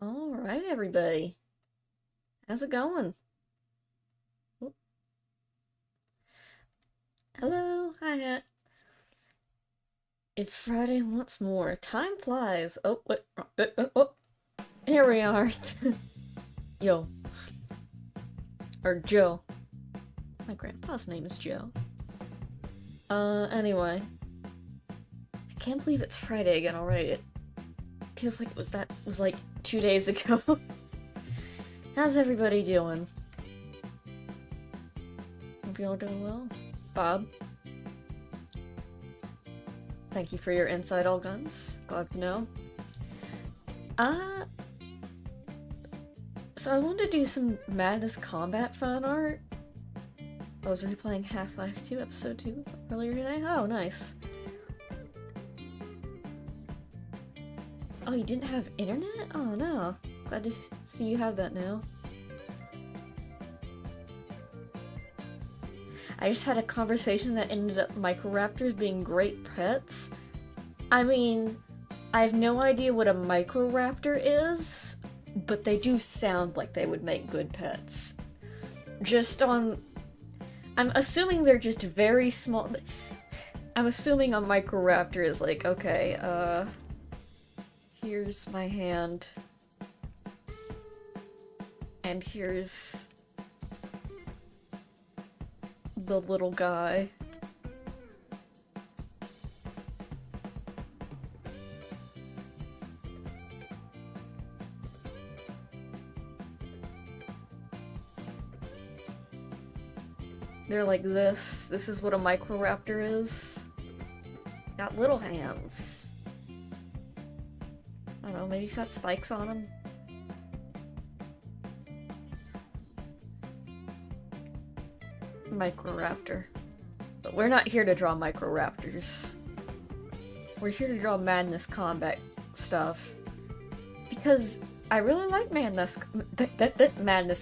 All right, everybody. How's it going? Oop. Hello, hi hat. It's Friday once more. Time flies. Oh, wait. Oh. Here we are. Yo. Or Joe. My grandpa's name is Joe. Anyway. I can't believe it's Friday again already. It feels like it was like 2 days ago. How's everybody doing? Hope you all doing well. Bob? Thank you for your insight, all guns. Glad to know. Uh, so I wanted to do some Madness Combat fan art. I was replaying Half-Life 2 Episode 2 earlier today. Oh, nice. Oh, you didn't have internet? Oh, no. Glad to see you have that now. I just had a conversation that ended up Microraptors being great pets. I mean, I have no idea what a Microraptor is, but they do sound like they would make good pets. I'm assuming they're just very small. I'm assuming a Microraptor is like, okay, here's my hand. And here's the little guy. They're like this. This is what a Microraptor is. Got little hands. I don't know, maybe he's got spikes on him. Microraptor. But we're not here to draw Microraptors. We're here to draw Madness Combat stuff. Because I really like Madness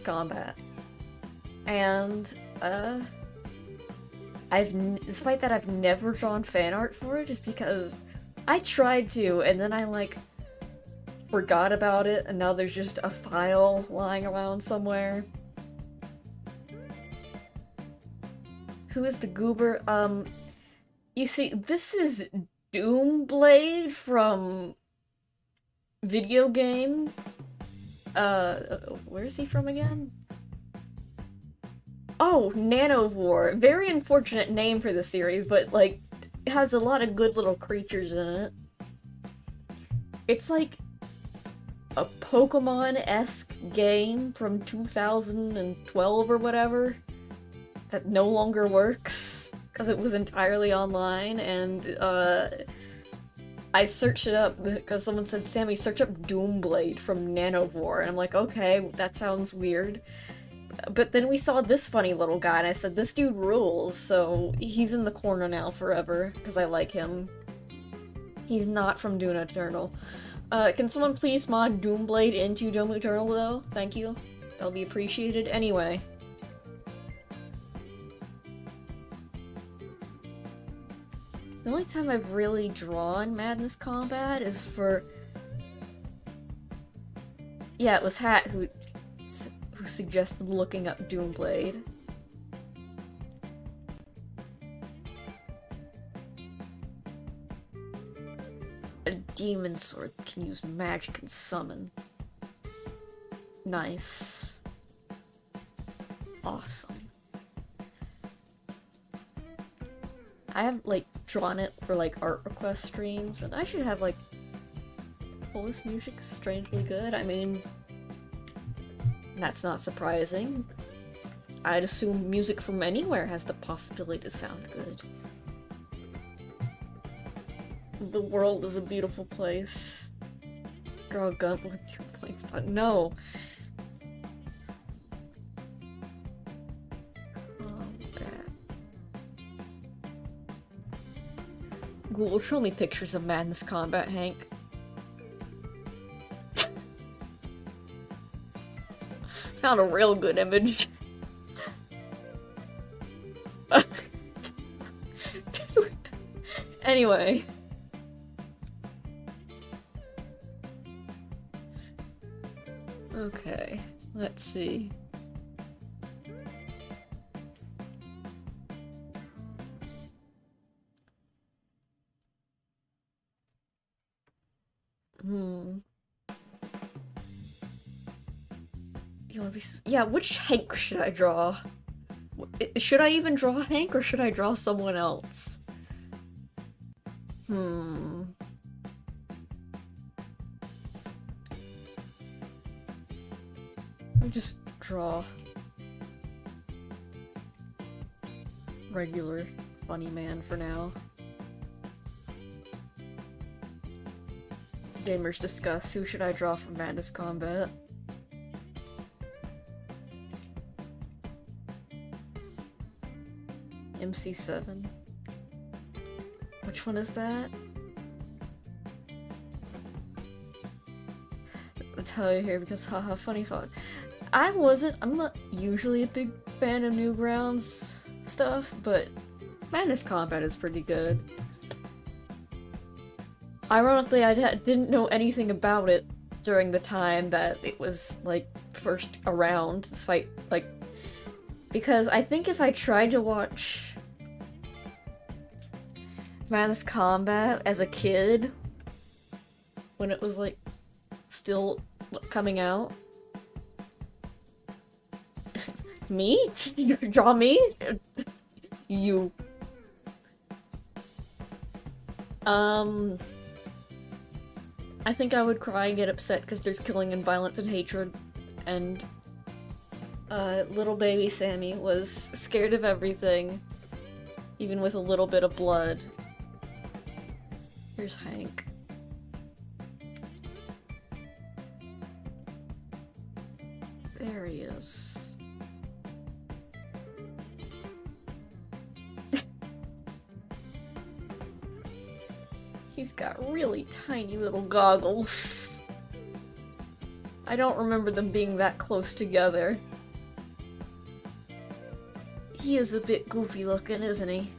Combat. And, despite that, I've never drawn fan art for it, just because I tried to, and then I, like, forgot about it, and now there's just a file lying around somewhere. Who is the goober? You see, this is Doomblade from video game. Where is he from again? Oh, Nanovore. Very unfortunate name for the series, but, like, it has a lot of good little creatures in it. It's like a Pokemon-esque game from 2012 or whatever that no longer works because it was entirely online, and I searched it up because someone said, Sammy, search up Doomblade from Nanovore, and I'm like, okay, that sounds weird. But then we saw this funny little guy, and I said, this dude rules, so he's in the corner now forever, because I like him. He's not from Doom Eternal. Can someone please mod Doomblade into Doom Eternal, though? Thank you. That'll be appreciated. Anyway. The only time I've really drawn Madness Combat is for... Yeah, it was Hat who suggested looking up Doomblade. A demon sword can use magic and summon. Nice. Awesome. I have, like, drawn it for, like, art request streams, and I should have, like, Polish music is strangely good. I mean, that's not surprising. I'd assume music from anywhere has the possibility to sound good. The world is a beautiful place. Draw a gun with your plates. No. Google, show me pictures of Madness Combat, Hank. Found a real good image. Anyway. Okay, let's see. You wanna be yeah, which Hank should I draw? Should I even draw Hank or should I draw someone else? Let me just draw regular funny man for now. Gamers discuss who should I draw from Madness Combat. MC7. Which one is that? I'll tell you here because haha funny fun. I'm not usually a big fan of Newgrounds stuff, but Madness Combat is pretty good. Ironically, I didn't know anything about it during the time that it was, like, first around, despite, like, because I think if I tried to watch Madness Combat as a kid, when it was, like, still coming out. Me? You draw me? You. I think I would cry and get upset because there's killing and violence and hatred, and little baby Sammy was scared of everything, even with a little bit of blood. Here's Hank. There he is. He's got really tiny little goggles. I don't remember them being that close together. He is a bit goofy looking, isn't he?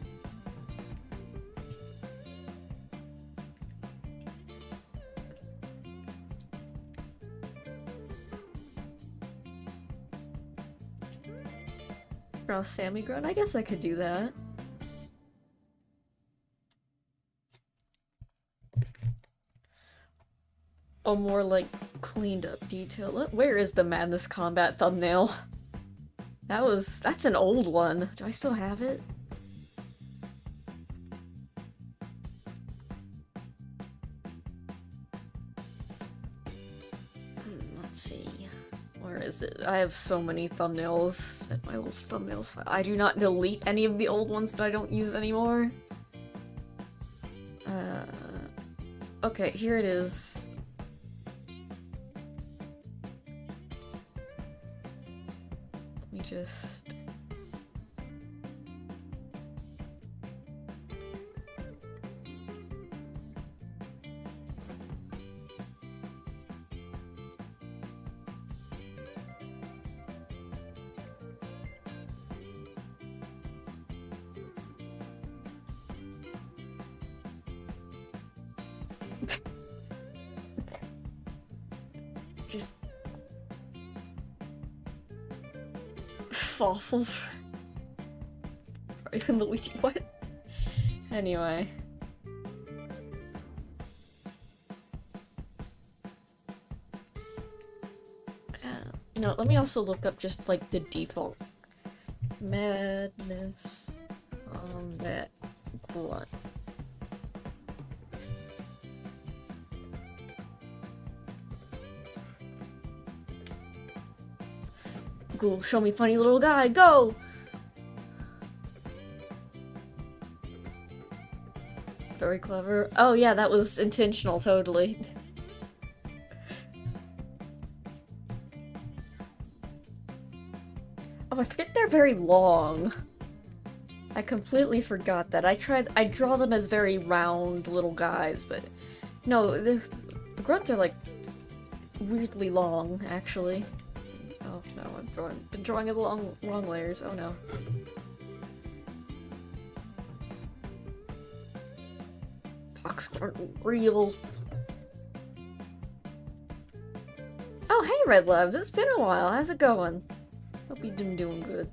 Draw Sammy Grunt? I guess I could do that. A more, like, cleaned up detail. Where is the Madness Combat thumbnail? That's an old one. Do I still have it? Let's see. Where is it? I have so many thumbnails at my old thumbnails file. I do not delete any of the old ones that I don't use anymore. Okay, here it is. Let me just... just awful. Even Luigi, what? Anyway. You know, let me also look up just like the default Madness Combat Grunt. Google, show me funny little guy, go! Very clever. Oh yeah, that was intentional, totally. Oh, I forget they're very long. I completely forgot that. I draw them as very round little guys, but no, the grunts are like weirdly long, actually. Oh no, I've been drawing the wrong layers. Oh no. Box aren't real. Oh, hey, Red Labs, it's been a while. How's it going? Hope you've been doing good.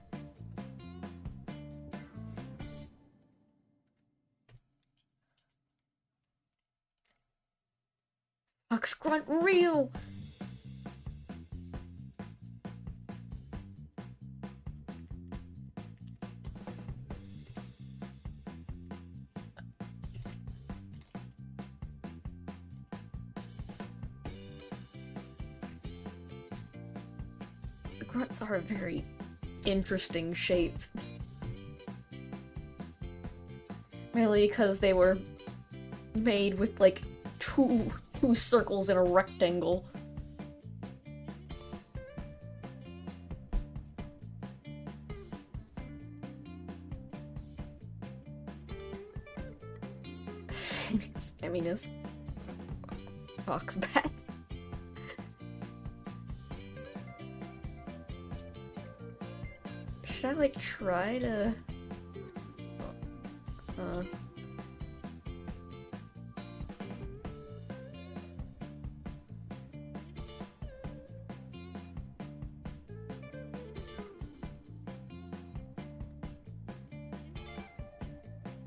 Fox Grunt real! Grunts are a very interesting shape. Mainly because they were made with like two circles in a rectangle. Stamina fox bat. Should I like try to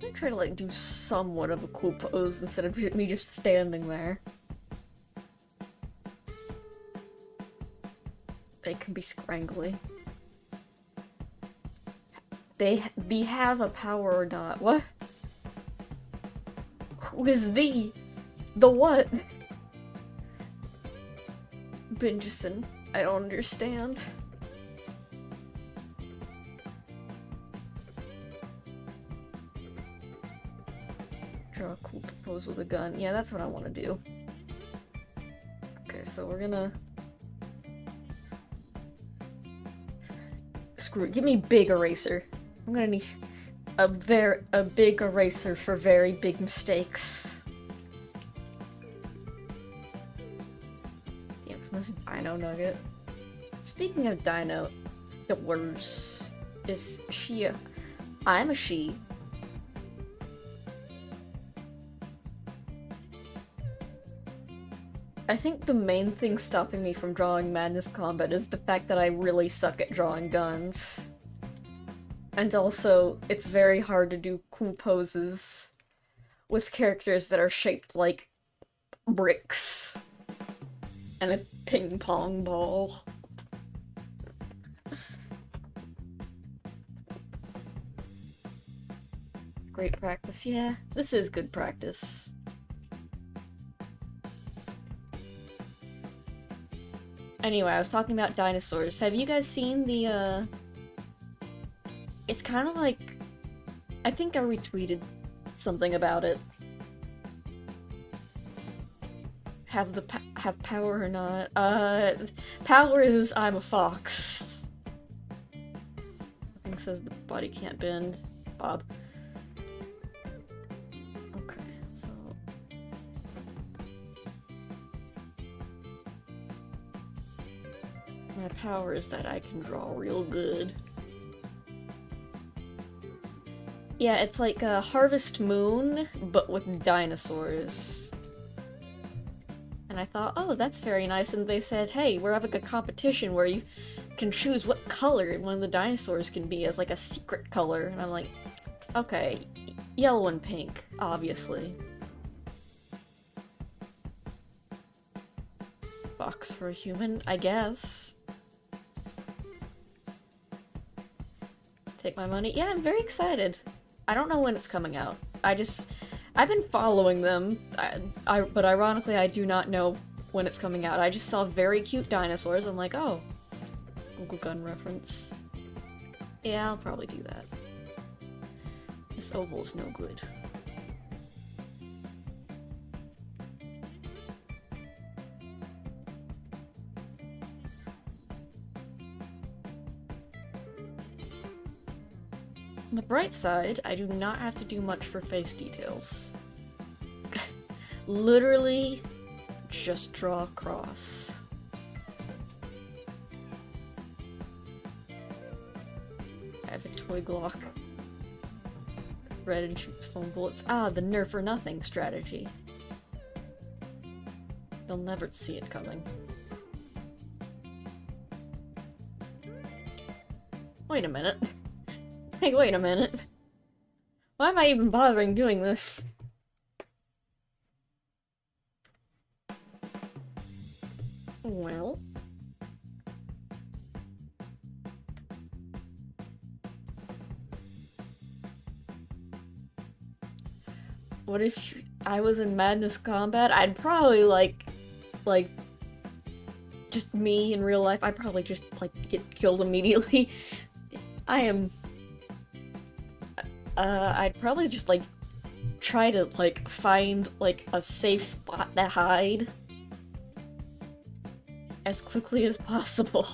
I'm trying to like do somewhat of a cool pose instead of me just standing there. They can be scrangly. They have a power or not? What? Who is the what? Benjason, I don't understand. Draw a cool pose with a gun. Yeah, that's what I want to do. Okay, so we're gonna... Screw it, give me big eraser. I'm gonna need a big eraser for very big mistakes. The infamous Dino Nugget. Speaking of dino stores, is she a... I'm a she. I think the main thing stopping me from drawing Madness Combat is the fact that I really suck at drawing guns. And also, it's very hard to do cool poses with characters that are shaped like bricks and a ping pong ball. Great practice, yeah. This is good practice. Anyway, I was talking about dinosaurs. Have you guys seen the, It's kind of like... I think I retweeted something about it. Have power or not? Power is I'm a fox. I think says the body can't bend. Bob. Okay, so... My power is that I can draw real good. Yeah, it's like a Harvest Moon, but with dinosaurs. And I thought, oh, that's very nice, and they said, hey, we're having a competition where you can choose what color one of the dinosaurs can be as like a secret color. And I'm like, okay, yellow and pink, obviously. Box for a human, I guess. Take my money. Yeah, I'm very excited. I don't know when it's coming out. I've been following them, but ironically I do not know when it's coming out. I just saw very cute dinosaurs. I'm like, oh, Google Gun reference. Yeah, I'll probably do that. This oval is no good. On the bright side, I do not have to do much for face details. Literally, just draw a cross. I have a toy Glock. Red and shoots foam bullets. Ah, the nerf or nothing strategy. They'll never see it coming. Wait a minute. Hey, wait a minute. Why am I even bothering doing this? Well... What if I was in Madness Combat? I'd probably, like, just me in real life, I'd probably just, like, get killed immediately. I am... I'd probably just, like, try to, like, find, like, a safe spot to hide as quickly as possible.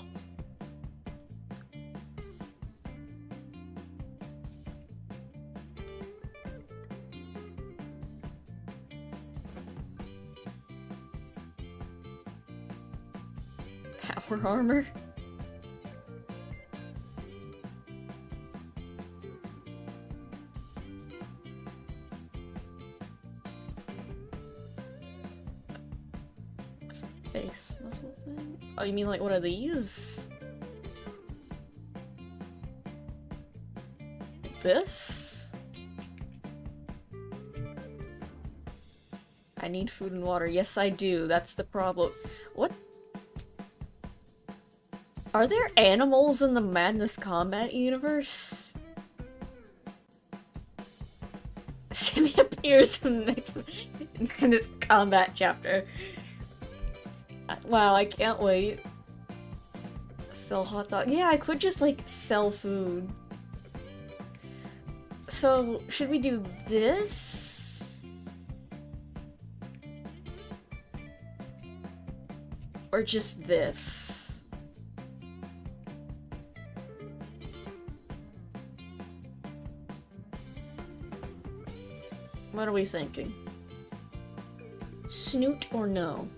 Power armor? Face muscle thing? Oh, you mean like one of these? Like this? I need food and water. Yes, I do. That's the problem. What? Are there animals in the Madness Combat universe? Sammy appears in the next Madness Combat chapter. Wow, I can't wait. Sell hot dog. Yeah, I could just, like, sell food. So, should we do this? Or just this? What are we thinking? Snoot or no?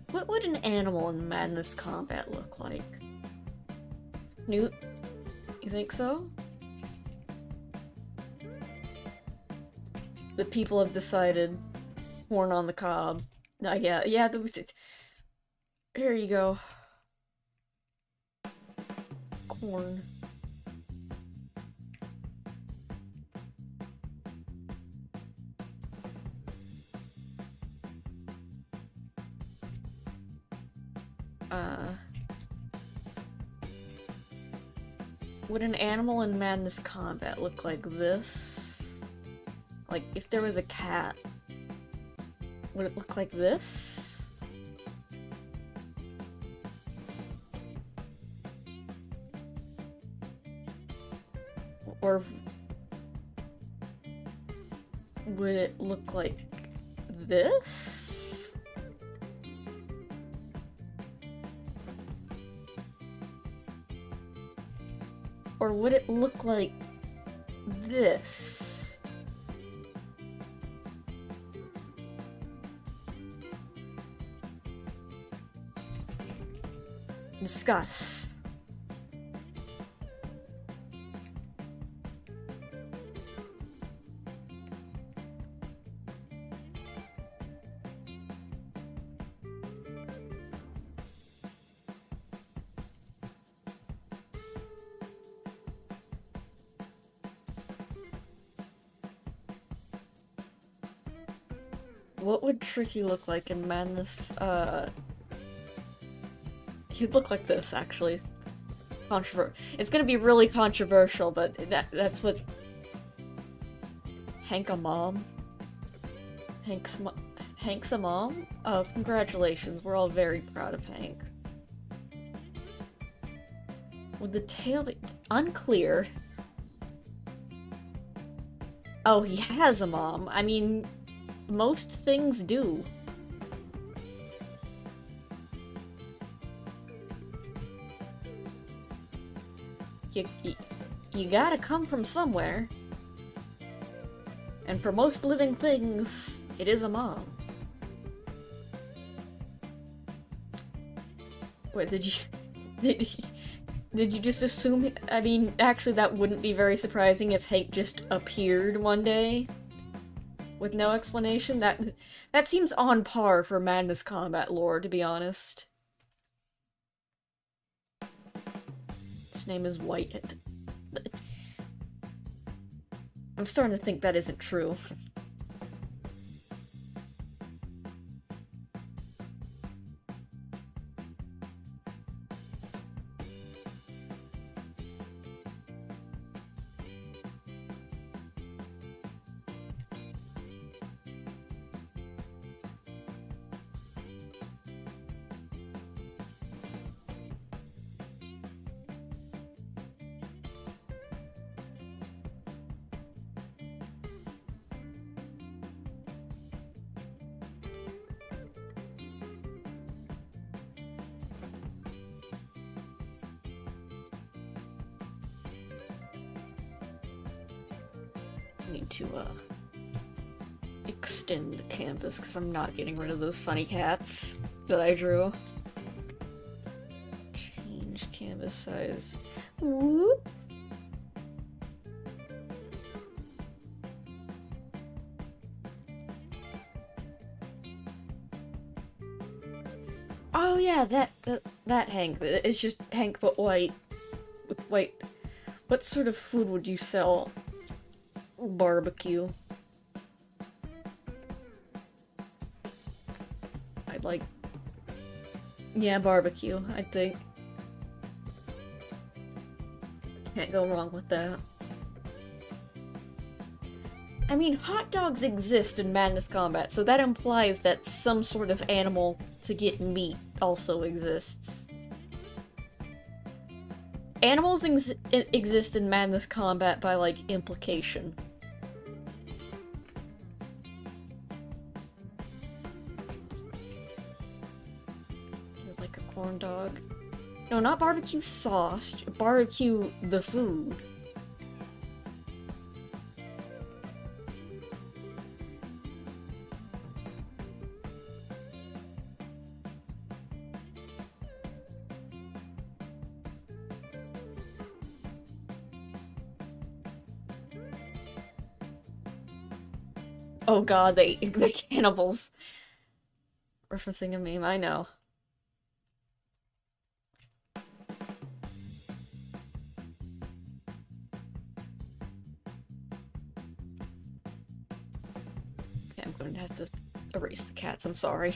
What would an animal in Madness Combat look like? Snoot? You think so? The people have decided. Corn on the cob. Yeah, here you go. Corn. Would an animal in Madness Combat look like this? Like, if there was a cat, would it look like this? Or would it look like this? Or would it look like this? Discuss. What would Tricky look like in Madness? He'd look like this, actually. It's gonna be really controversial, but that's what... Hank a mom? Hank's a mom? Oh, congratulations. We're all very proud of Hank. Would the tail be... Unclear. Oh, he has a mom. I mean, most things do. You gotta come from somewhere. And for most living things, it is a mom. Wait, did you just assume? I mean, actually that wouldn't be very surprising if Hank just appeared one day. with no explanation. That seems on par for Madness Combat lore, to be honest. His name is White. I'm starting to think that isn't true. Need to extend the canvas because I'm not getting rid of those funny cats that I drew. Change canvas size. Whoop. Oh yeah, that Hank. It's just Hank but white. With white. What sort of food would you sell? Barbecue. I'd like... Yeah, barbecue, I think. Can't go wrong with that. I mean, hot dogs exist in Madness Combat, so that implies that some sort of animal to get meat also exists. Animals exist in Madness Combat by, like, implication. Like a corn dog. No, not barbecue sauce. Barbecue the food. Oh god, the cannibals. Referencing a meme, I know. Okay, I'm going to have to erase the cats, I'm sorry.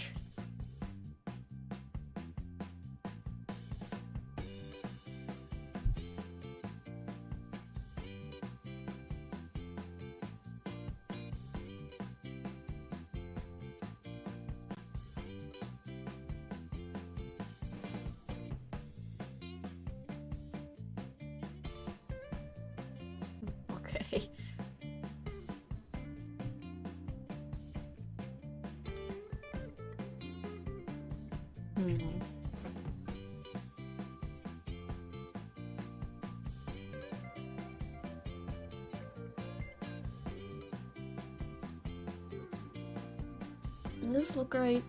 Okay. Does this look right?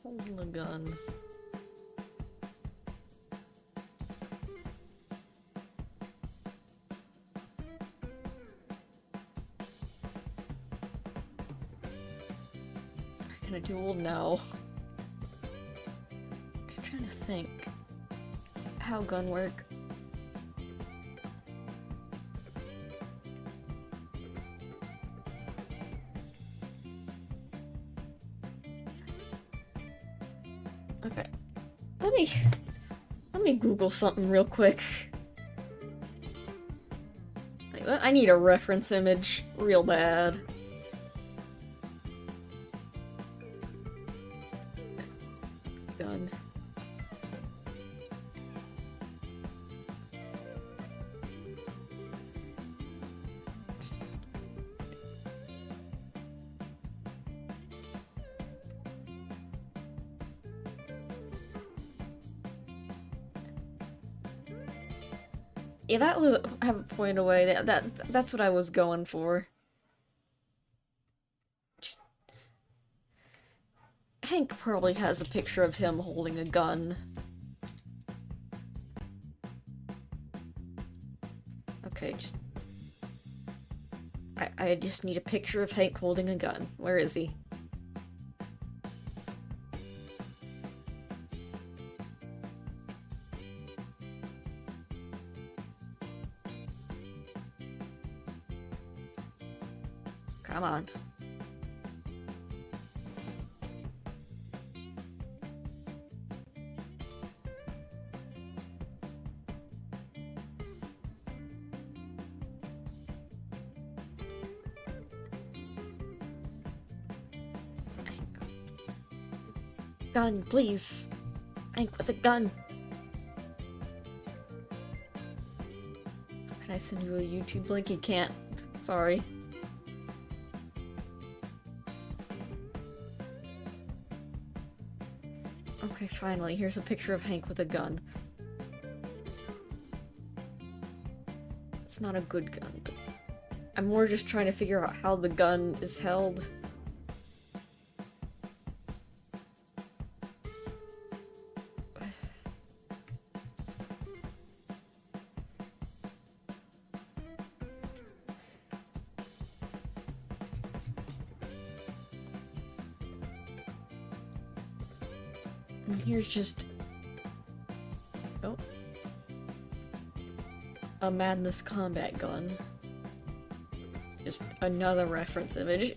Holding a gun. Can I duel? No. Just trying to think how gun work. Okay. Let me Google something real quick. I need a reference image real bad. Gun. Yeah, that was have a point away. That's what I was going for. Just, Hank probably has a picture of him holding a gun. Okay, I just need a picture of Hank holding a gun. Where is he? Come on. Gun, please. Hank with a gun. Can I send you a YouTube link? You can't. Sorry. Okay, finally, here's a picture of Hank with a gun. It's not a good gun, but I'm more just trying to figure out how the gun is held. And here's just... oh. A Madness combat gun. Just another reference image.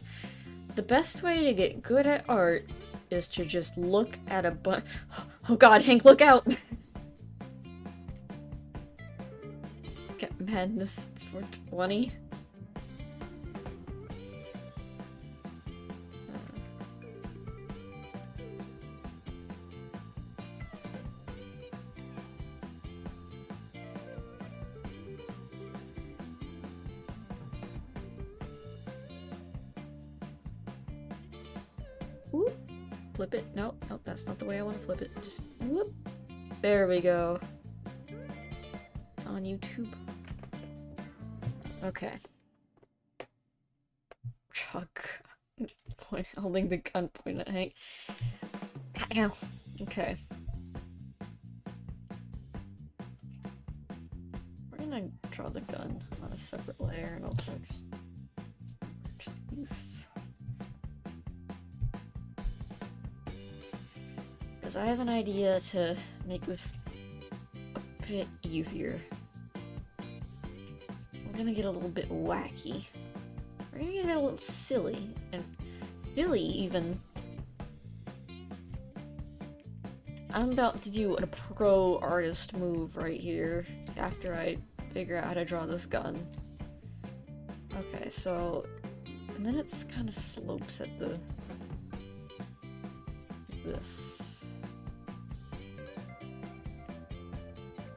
The best way to get good at art is to just look at a oh god, Hank, look out! Get Madness 420. Whoop. Flip it. No, nope, that's not the way I want to flip it. Just whoop. There we go. It's on YouTube. Okay. Chuck. Holding the gun pointed at Hank. Ow. Okay. We're gonna draw the gun on a separate layer and also just these. Because I have an idea to make this a bit easier. We're gonna get a little bit wacky. We're gonna get a little silly. And silly, even. I'm about to do a pro artist move right here after I figure out how to draw this gun. Okay, so... and then it's kind of slopes at the... this.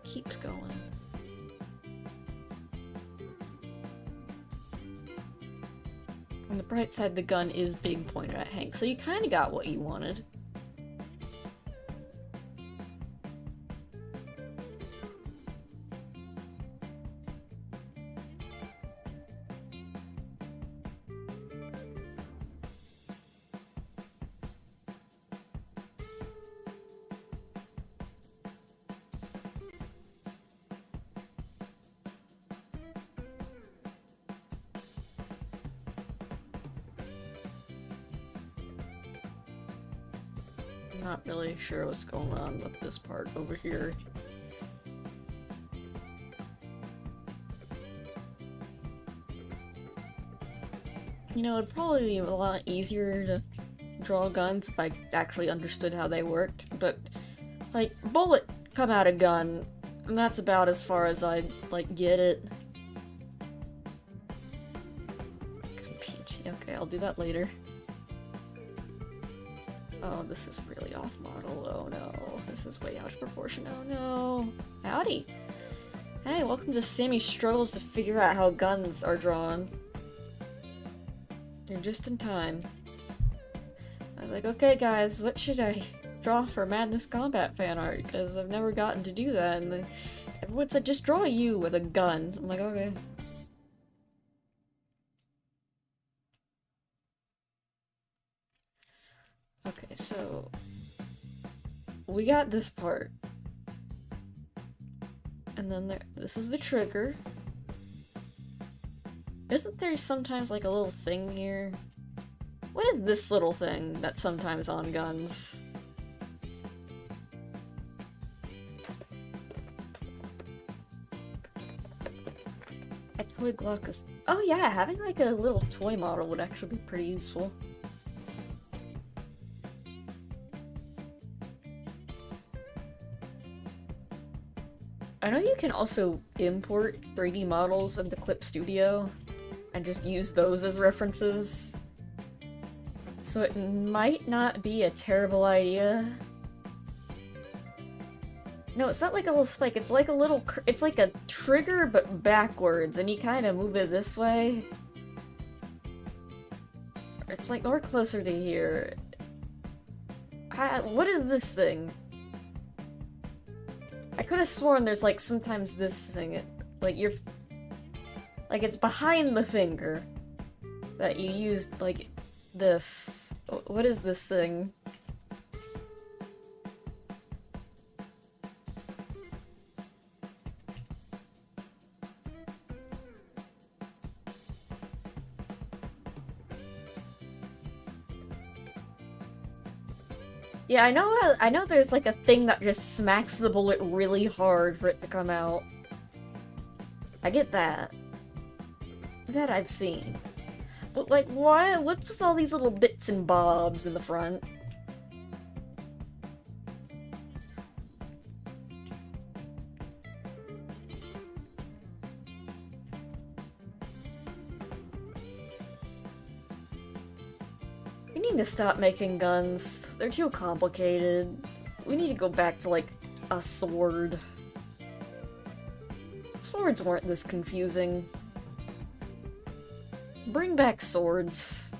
Keeps going. On the bright side, the gun is big pointed at Hank, so you kind of got what you wanted. Not really sure what's going on with this part over here. You know, it'd probably be a lot easier to draw guns if I actually understood how they worked, but, like, bullet come out of gun, and that's about as far as I, like, get it. Okay, I'll do that later. Oh, this is really off model. Oh no. This is way out of proportion. Oh no. Howdy! Hey, welcome to Sammy Struggles to Figure Out How Guns Are Drawn. You're just in time. I was like, okay guys, what should I draw for Madness Combat fan art? Because I've never gotten to do that, and Everyone said, just draw you with a gun. I'm like, okay. Okay, so... we got this part. And then this is the trigger. Isn't there sometimes like a little thing here? What is this little thing that's sometimes on guns? A toy Glock is... oh yeah, having like a little toy model would actually be pretty useful. I know you can also import 3D models into Clip Studio and just use those as references. So it might not be a terrible idea. No, it's not like a little spike, it's like a little... it's like a trigger, but backwards, and you kind of move it this way. It's like more closer to here. What is this thing? I could have sworn there's like sometimes this thing, like you're... like it's behind the finger that you used like this. What is this thing? Yeah, I know there's like a thing that just smacks the bullet really hard for it to come out. I get that. That I've seen. But like, why? What's with all these little bits and bobs in the front? We need to stop making guns. They're too complicated. We need to go back to, like, a sword. Swords weren't this confusing. Bring back swords.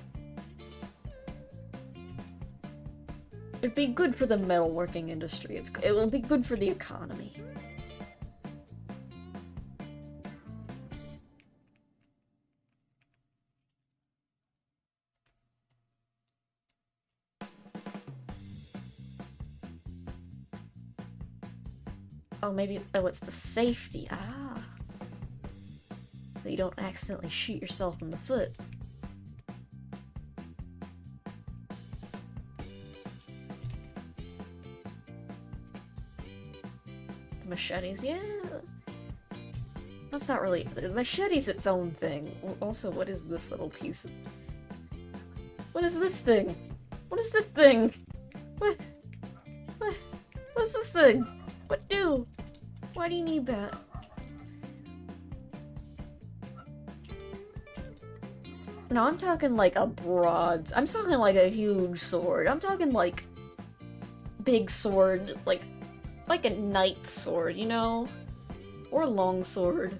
It'd be good for the metalworking industry. It will be good for the economy. Oh, maybe... oh, it's the safety. Ah. So you don't accidentally shoot yourself in the foot. The machetes, yeah. That's not really... the machete's its own thing. Also, what is this little piece? What is this thing? What is this thing? What? What's this thing? What do? Why do you need that? No, I'm talking like a broad... I'm talking like a huge sword. I'm talking like... big sword, like a knight sword, you know? Or long sword.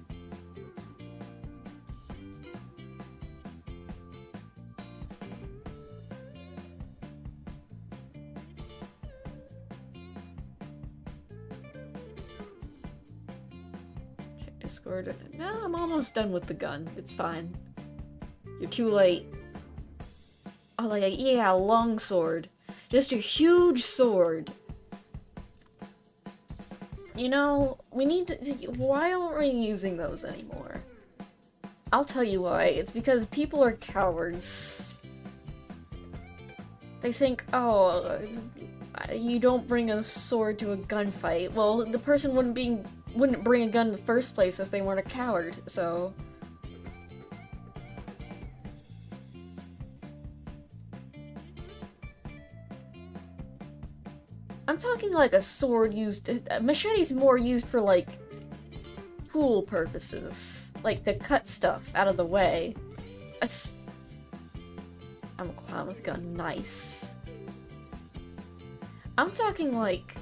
Check Discord. No, I'm almost done with the gun. It's fine. You're too late. Oh, like yeah, a long sword. Just a huge sword. You know, we need to... why aren't we using those anymore? I'll tell you why. It's because people are cowards. They think, oh, you don't bring a sword to a gunfight. Well, the person wouldn't bring a gun in the first place if they weren't a coward, so... I'm talking like a sword used... machete's more used for, like, tool purposes. Like, to cut stuff out of the way. I'm a clown with a gun. Nice. I'm talking, like...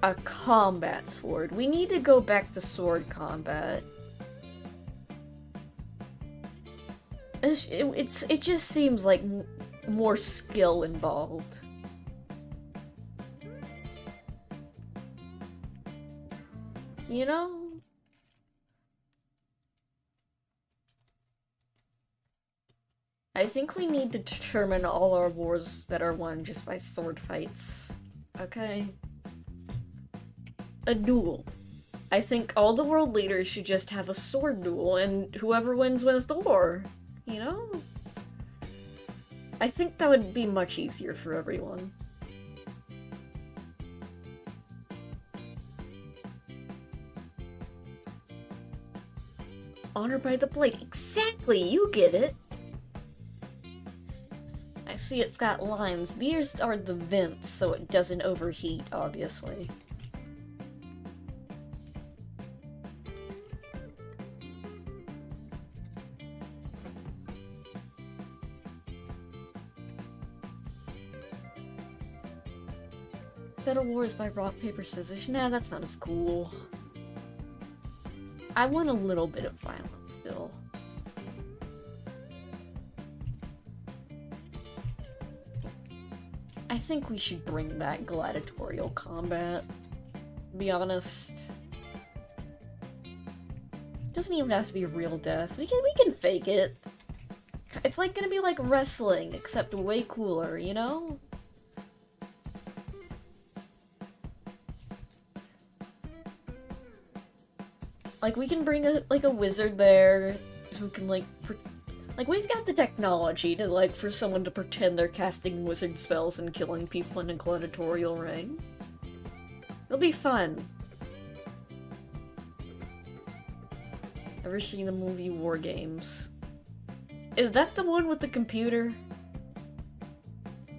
a combat sword. We need to go back to sword combat. It just seems like... more skill involved. You know? I think we need to determine all our wars that are won just by sword fights. Okay? A duel. I think all the world leaders should just have a sword duel, and whoever wins wins the war. You know? I think that would be much easier for everyone. Honor by the blade. Exactly! You get it! I see it's got lines. These are the vents, so it doesn't overheat, obviously. Battle Wars by rock, paper, scissors. Nah, that's not as cool. I want a little bit of violence still. I think we should bring back gladiatorial combat. To be honest. Doesn't even have to be real death. We can fake it. It's like gonna be like wrestling, except way cooler, you know? Like, we can bring a wizard there who can, like, we've got the technology to, like, for someone to pretend they're casting wizard spells and killing people in a gladiatorial ring. It'll be fun. Ever seen the movie War Games? Is that the one with the computer?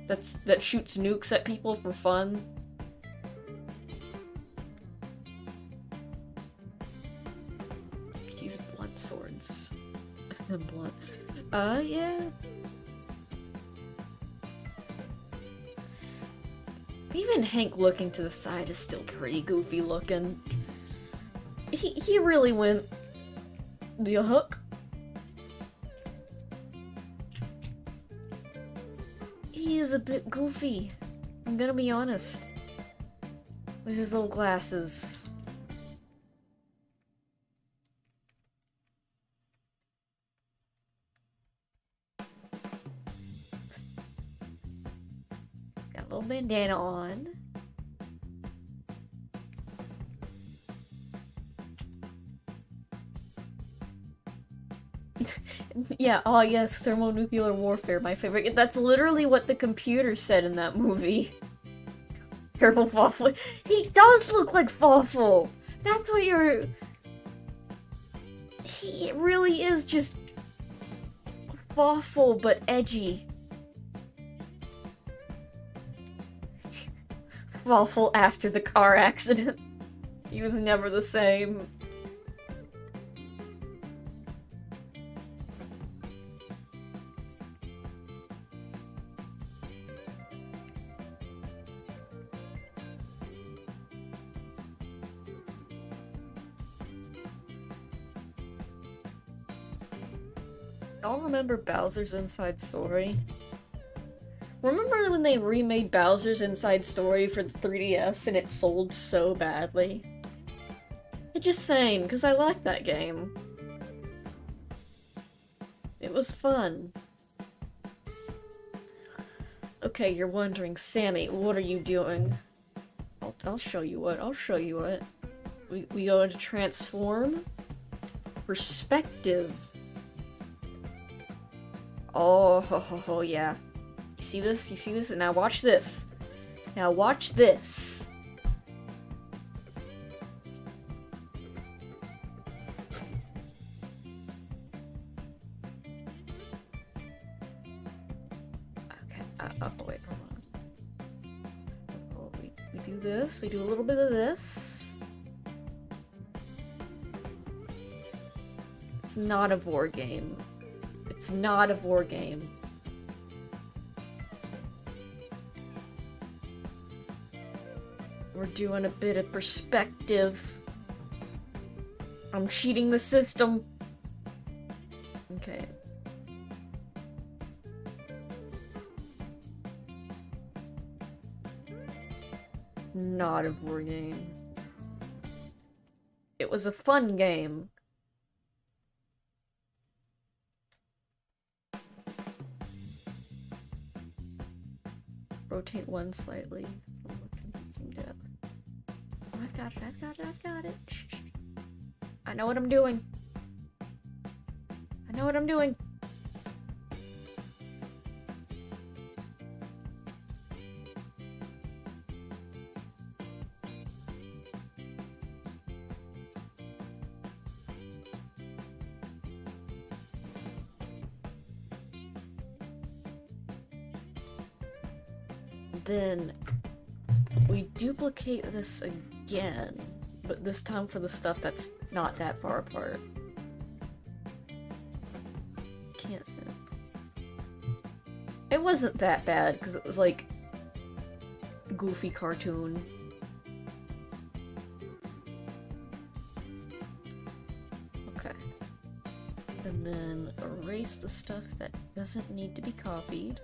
That shoots nukes at people for fun? Use blunt swords. Blunt. Yeah. Even Hank looking to the side is still pretty goofy looking. He really went the hook. He is a bit goofy. I'm gonna be honest. With his little glasses. Got a little bandana on. Yeah, oh yes, thermonuclear warfare, my favorite. That's literally what the computer said in that movie. Terrible Fawful. He does look like Fawful! That's what you're... He really is just... Fawful, but edgy. Fawful after the car accident. He was never the same. Y'all remember Bowser's Inside Story? Remember when they remade Bowser's Inside Story for the 3DS and it sold so badly? I'm just saying, because I liked that game. It was fun. Okay, you're wondering, Sammy, what are you doing? I'll show you what. I'll show you what. We go into transform. Perspective. Oh, yeah. You see this? You see this? And now watch this. Now watch this. Okay, wait, hold on. So we do this, we do a little bit of this. It's not a war game. It's not a war game. We're doing a bit of perspective. I'm cheating the system. Okay. Not a war game. It was a fun game. Rotate one slightly. Some depth. Oh, I've got it, I've got it, I've got it. Shh, shh. I know what I'm doing. I know what I'm doing. Then we duplicate this again, but this time for the stuff that's not that far apart. Can't snap. It wasn't that bad because it was like goofy cartoon. Okay. And then erase the stuff that doesn't need to be copied.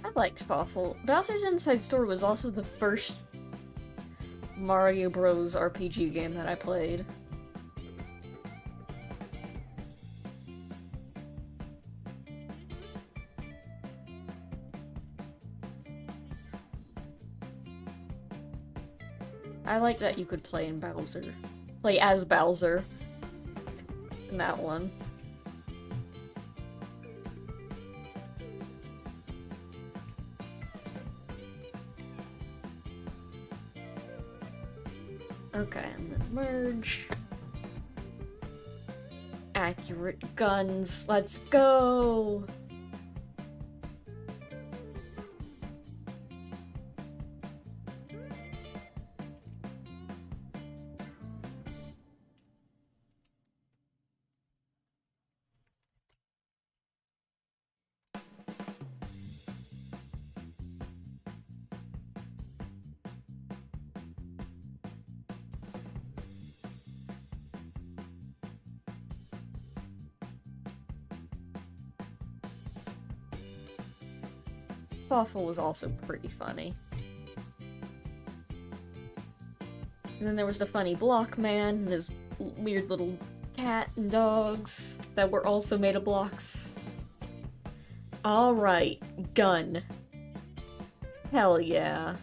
I liked Fawful. Bowser's Inside Story was also the first Mario Bros. RPG game that I played. I like that you could play in Bowser. Play as Bowser. In that one. Okay, and then merge. Accurate guns, let's go! Fawful was also pretty funny. And then there was the funny Block Man and his weird little cat and dogs that were also made of blocks. Alright, gun. Hell yeah.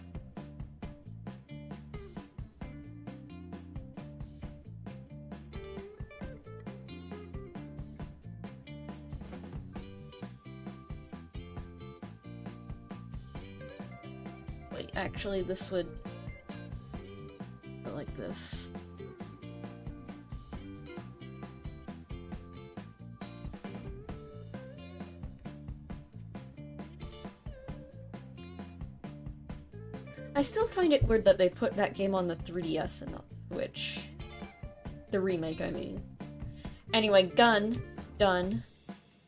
Wait, actually this would go like this. I still find it weird that they put that game on the 3DS and not the Switch. The remake, I mean. Anyway, gun. Done.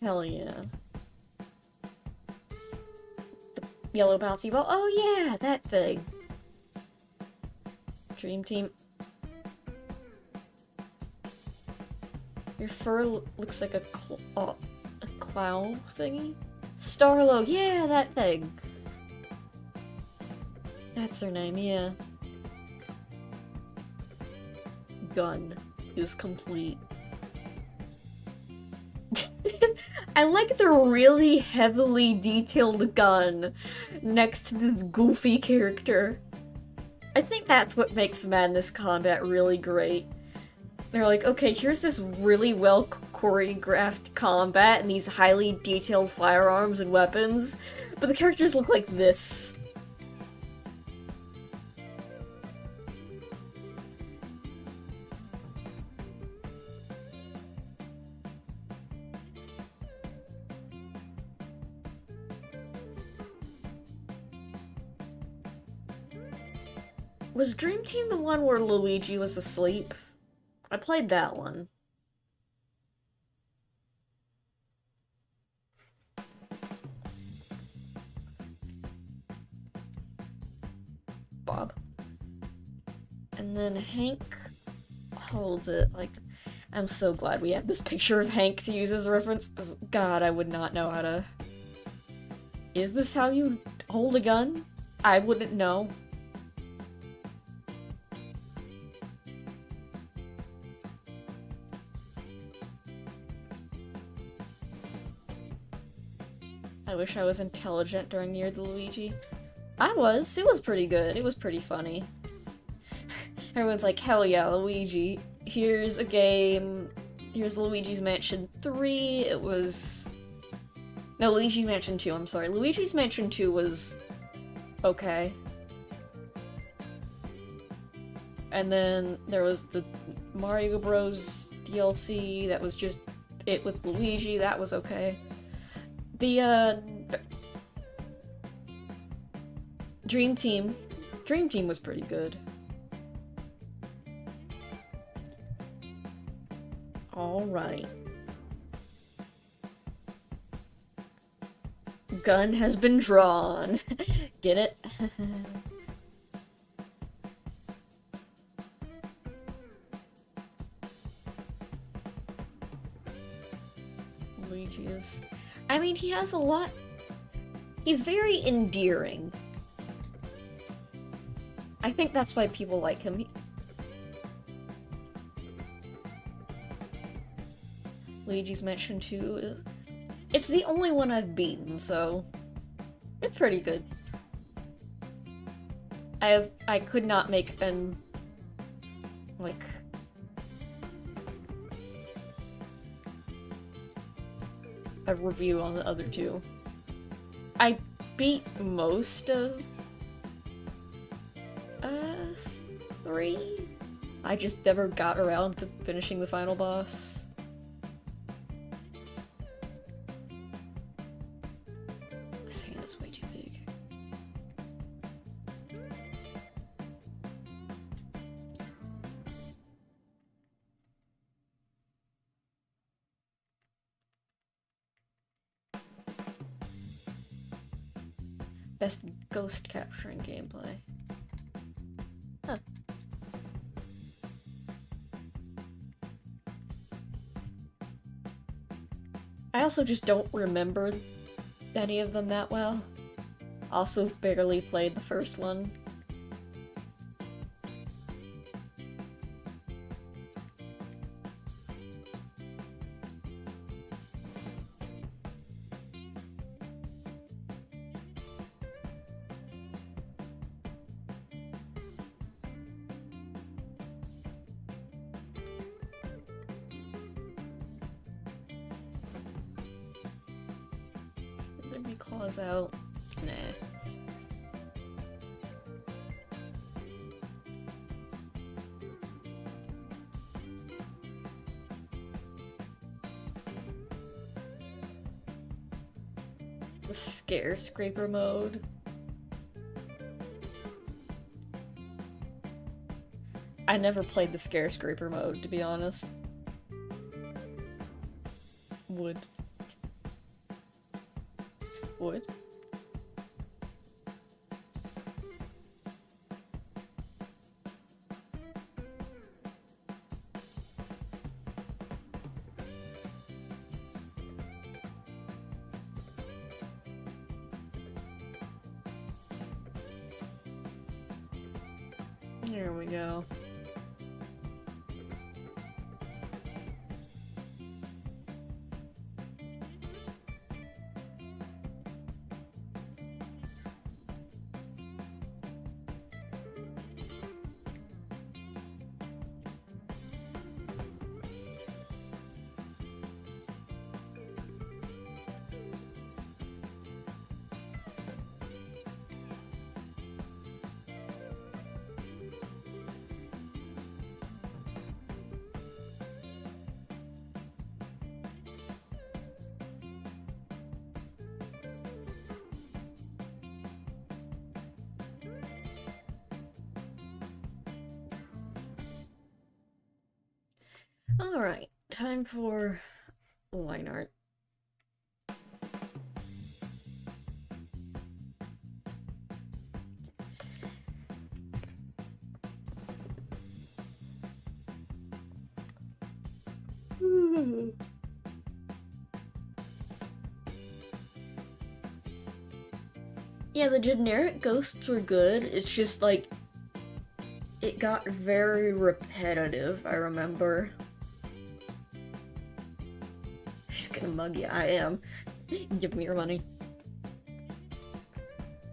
Hell yeah. The yellow bouncy ball. Oh yeah, that thing. Dream Team. Your fur looks like a clown thingy? Starlo, yeah, that thing. That's her name, yeah. Gun is complete. I like the really heavily detailed gun next to this goofy character. I think that's what makes Madness Combat really great. They're like, okay, here's this really well choreographed combat and these highly detailed firearms and weapons, but the characters look like this. Was Dream Team the one where Luigi was asleep? I played that one. Bob. And then Hank holds it like... I'm so glad we have this picture of Hank to use as a reference. God, I would not know how to... Is this how you hold a gun? I wouldn't know. I wish I was intelligent during Year of the Luigi. I was. It was pretty good. It was pretty funny. Everyone's like, hell yeah, Luigi. Here's a game. Here's Luigi's Mansion 3. It was... No, Luigi's Mansion 2, I'm sorry. Luigi's Mansion 2 was... okay. And then there was the Mario Bros. DLC that was just it with Luigi. That was okay. The, Dream Team. Dream Team was pretty good. Alright. Gun has been drawn. Get it? Luigi is... I mean, he has a lot... He's very endearing. I think that's why people like him. Luigi's Mansion 2 is... It's the only one I've beaten, so... It's pretty good. I could not make an... like... a review on the other two. I beat most of... 3? I just never got around to finishing the final boss. This hand is way too big. Best ghost capturing gameplay. Huh. I also just don't remember any of them that well. Also barely played the first one. Let me claws out. Nah. The scare scraper mode. I never played the scare scraper mode, to be honest. Would. There we go. Alright, time for line art. Yeah, the generic ghosts were good. It's just like it got very repetitive, I remember. She's gonna mug you. I am. Give me your money.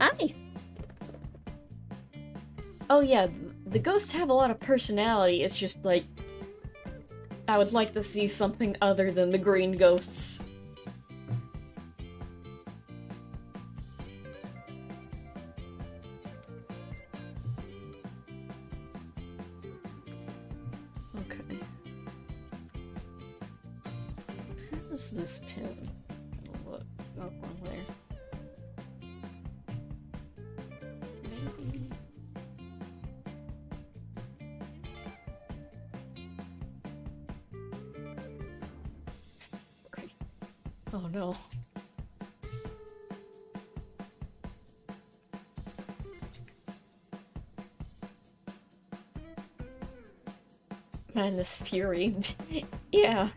Hi! Oh yeah, the ghosts have a lot of personality. It's just like I would like to see something other than the green ghosts. Okay. How's this pin? Look, oh, wrong layer. Maybe. Sorry. Oh no. Madness Fury. Yeah.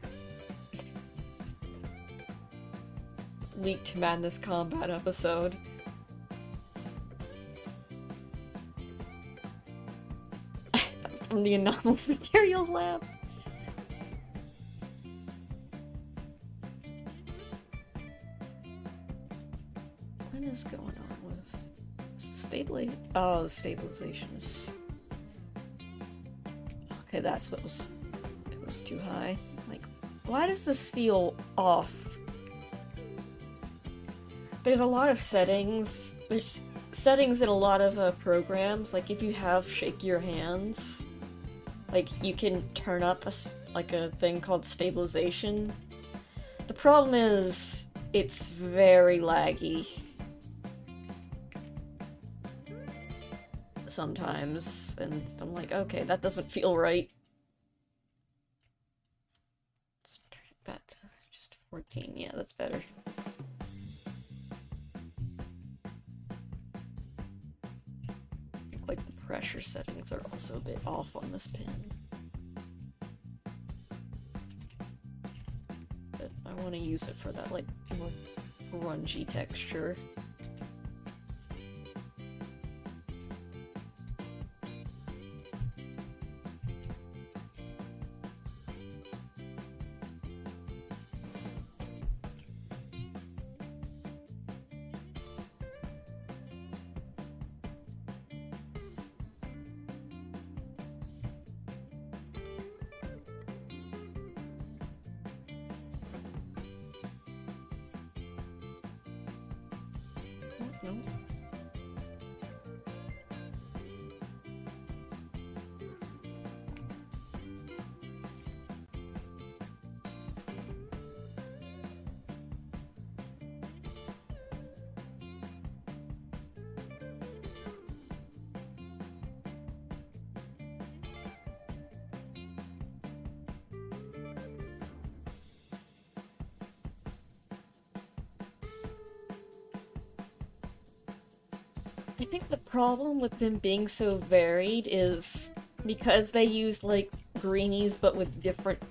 Leaked Madness Combat episode. From the Anomalous Materials Lab. What is going on with stability? Oh, the stabilization is. Okay, that's what was. It was too high. Like, why does this feel off? There's a lot of settings. There's settings in a lot of programs. Like, if you have Shake Your Hands, like, you can turn up like a thing called stabilization. The problem is, it's very laggy. Sometimes, and I'm like, okay, that doesn't feel right. Let's turn it back to just 14. Yeah, that's better. Like, the pressure settings are also a bit off on this pin. But I want to use it for that, like, more grungy texture. No. I think the problem with them being so varied is because they used like greenies but with different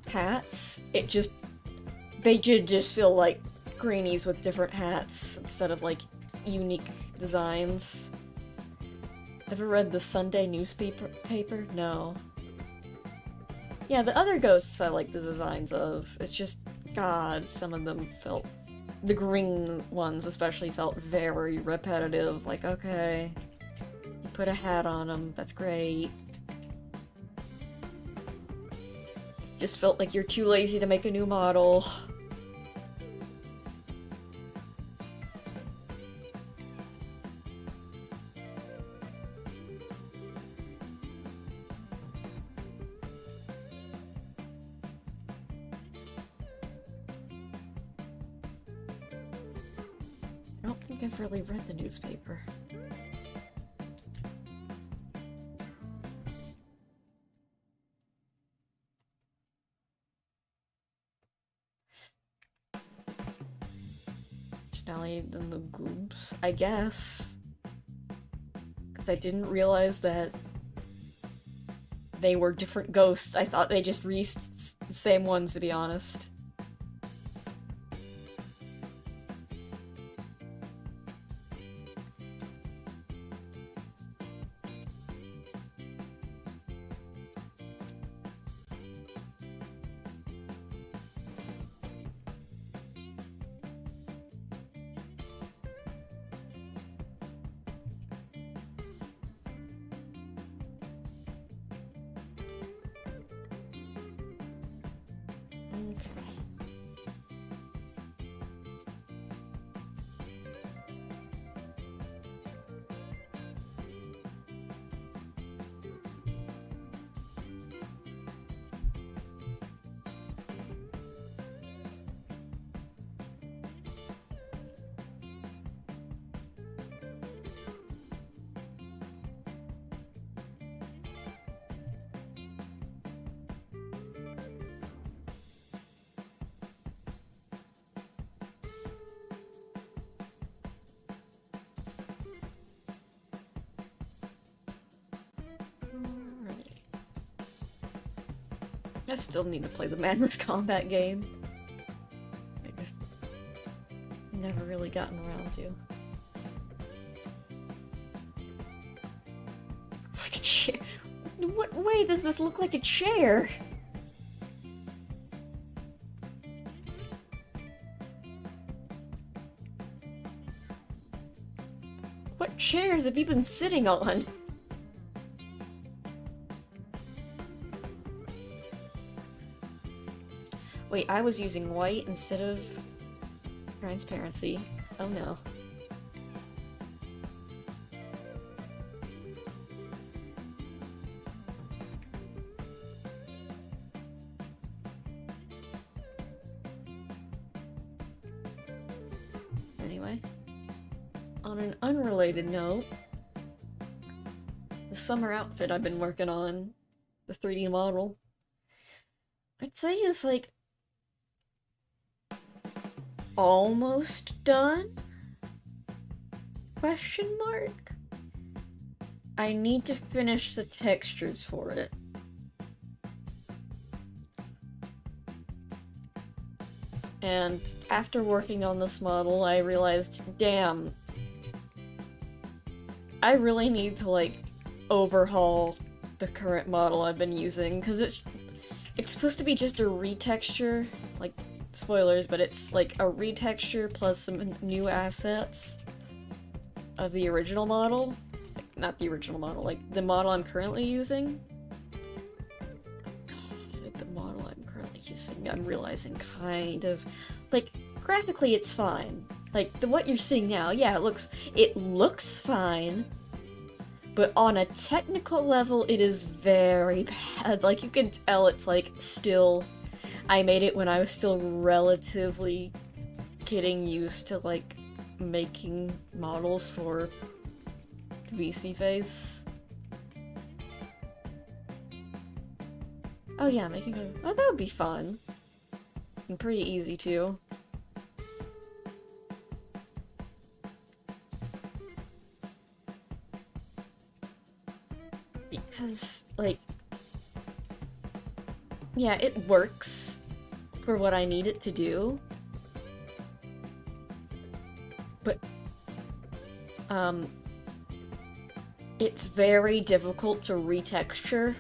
hats, they did just feel like greenies with different hats instead of like unique designs. Ever read the Sunday newspaper? No. Yeah, the other ghosts I like the designs of. It's just, God, some of them felt. The green ones especially felt very repetitive. Like, okay, you put a hat on them, that's great. Just felt like you're too lazy to make a new model. I don't think I've really read the newspaper. personality than the Goobs, I guess. Because I didn't realize that they were different ghosts. I thought they just reused the same ones, to be honest. I still need to play the Madness Combat game. I just never really gotten around to. It's like a chair. What way does this look like a chair? What chairs have you been sitting on? Wait, I was using white instead of transparency. Oh no. Anyway, on an unrelated note, the summer outfit I've been working on, the 3D model, I'd say is like almost done? Question mark? I need to finish the textures for it. And after working on this model, I realized, damn, I really need to, like, overhaul the current model I've been using, because it's supposed to be just a retexture, like, spoilers, but it's like a retexture plus some new assets of the original model. Not the original model, like the model I'm currently using. God, the model I'm currently using, I'm realizing kind of, like, graphically it's fine. Like, what you're seeing now, yeah, it looks fine, but on a technical level it is very bad. Like, you can tell it's like still, I made it when I was still relatively getting used to, like, making models for VSeeFace. Oh yeah, making a... Oh, that would be fun. And pretty easy, too. Because, like... yeah, it works for what I need it to do. But, it's very difficult to retexture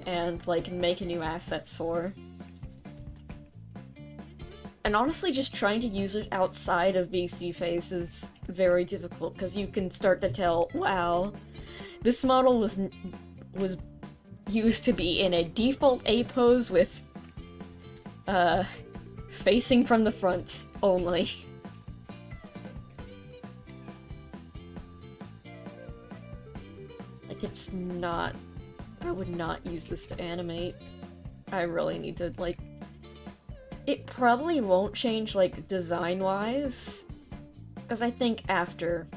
and, like, make new assets for. And honestly, just trying to use it outside of VSeeFace is very difficult, because you can start to tell, wow, this model was used to be in a default A pose with, facing from the front only. Like, it's not... I would not use this to animate. I really need to, like... It probably won't change, like, design-wise, because I think after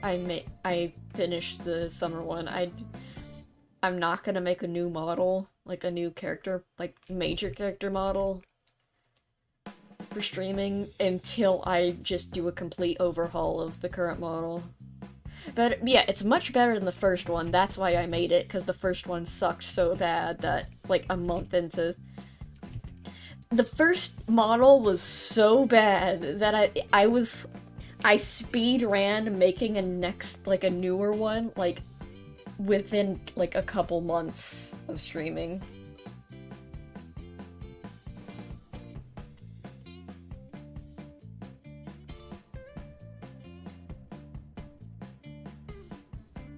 I finish the summer one, I'm not gonna make a new model, like a new character, like major character model. for streaming until I just do a complete overhaul of the current model. But yeah, it's much better than the first one. That's why I made it, because the first one sucked so bad that, like, a month into... The first model was so bad that I speed ran making a newer one, like, within, like, a couple months of streaming.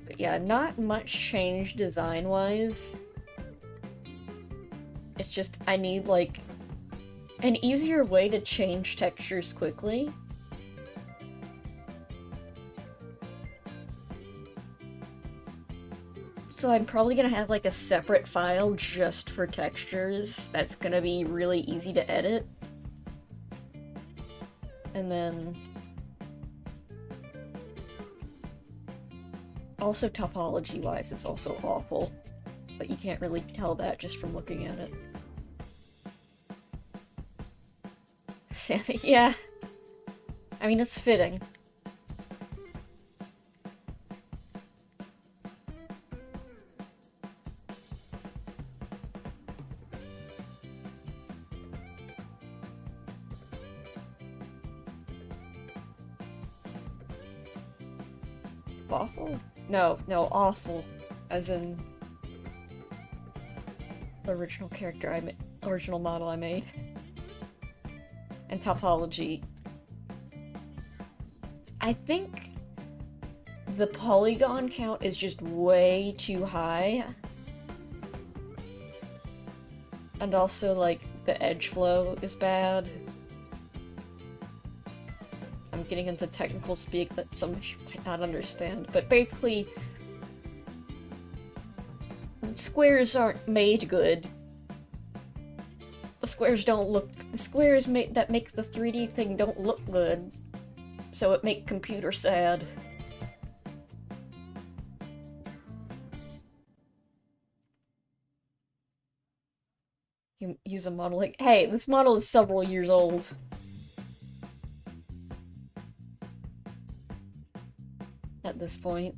But yeah, not much change design-wise. It's just, I need, like, an easier way to change textures quickly. So I'm probably gonna have, like, a separate file just for textures that's gonna be really easy to edit. And then... Also, topology-wise, it's also awful. But you can't really tell that just from looking at it. Sammy, yeah. I mean, it's fitting. Awful? No, awful. As in... the original character original model I made. And topology. I think the polygon count is just way too high. And also, like, the edge flow is bad. I'm getting into technical speak that some of you might not understand, but basically, squares aren't made good. The squares don't look... The squares that make the 3D thing don't look good, so it make computer sad. You use a model like, hey, this model is several years old. At this point.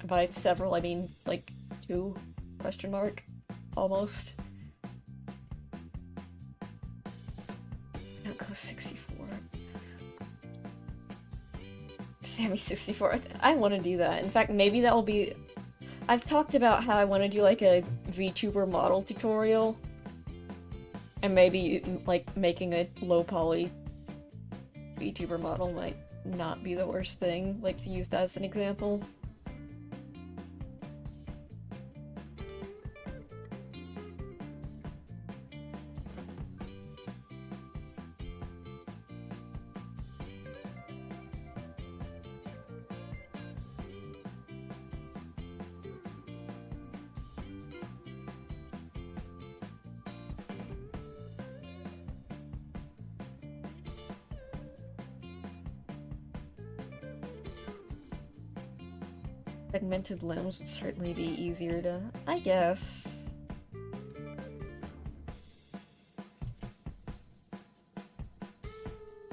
By several, I mean, like, 2? Question mark? Almost. Not go 64. Sammy 64. I want to do that. In fact, maybe that will be... I've talked about how I want to do, like, a VTuber model tutorial. And maybe, like, making a low-poly VTuber model might not be the worst thing, like, to use that as an example. Segmented limbs would certainly be easier to... I guess.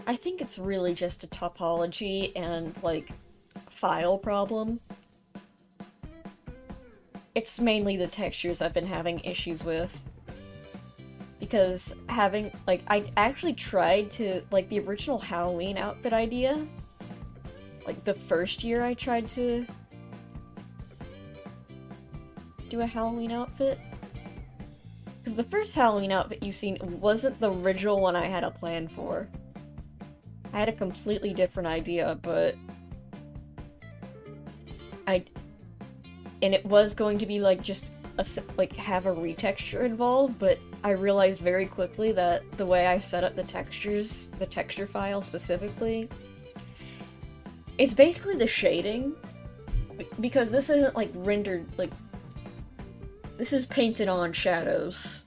I think it's really just a topology and, like, file problem. It's mainly the textures I've been having issues with. Because having, like, I actually tried to, like, the original Halloween outfit idea. Like, the first year I tried to do a Halloween outfit. Because the first Halloween outfit you've seen wasn't the original one I had a plan for. I had a completely different idea, but... And it was going to be, like, just, have a retexture involved, but I realized very quickly that the way I set up the textures, the texture file specifically, it's basically the shading. Because this isn't, like, rendered, like... This is painted on shadows,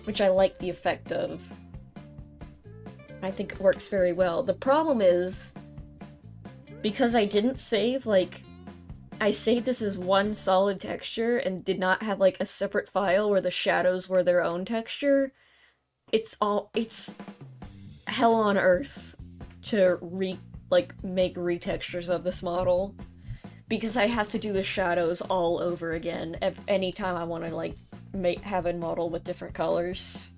which I like the effect of. I think it works very well. The problem is, because I didn't save, like, I saved this as one solid texture and did not have, like, a separate file where the shadows were their own texture, hell on earth to make retextures of this model, because I have to do the shadows all over again anytime I want to like have a model with different colors.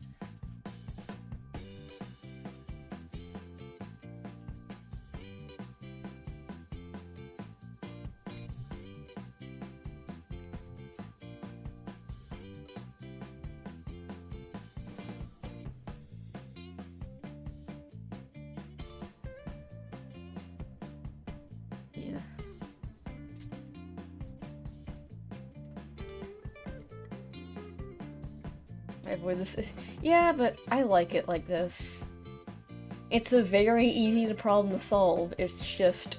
Yeah. I avoid this. Yeah, but I like it like this. It's a very easy to problem to solve. It's just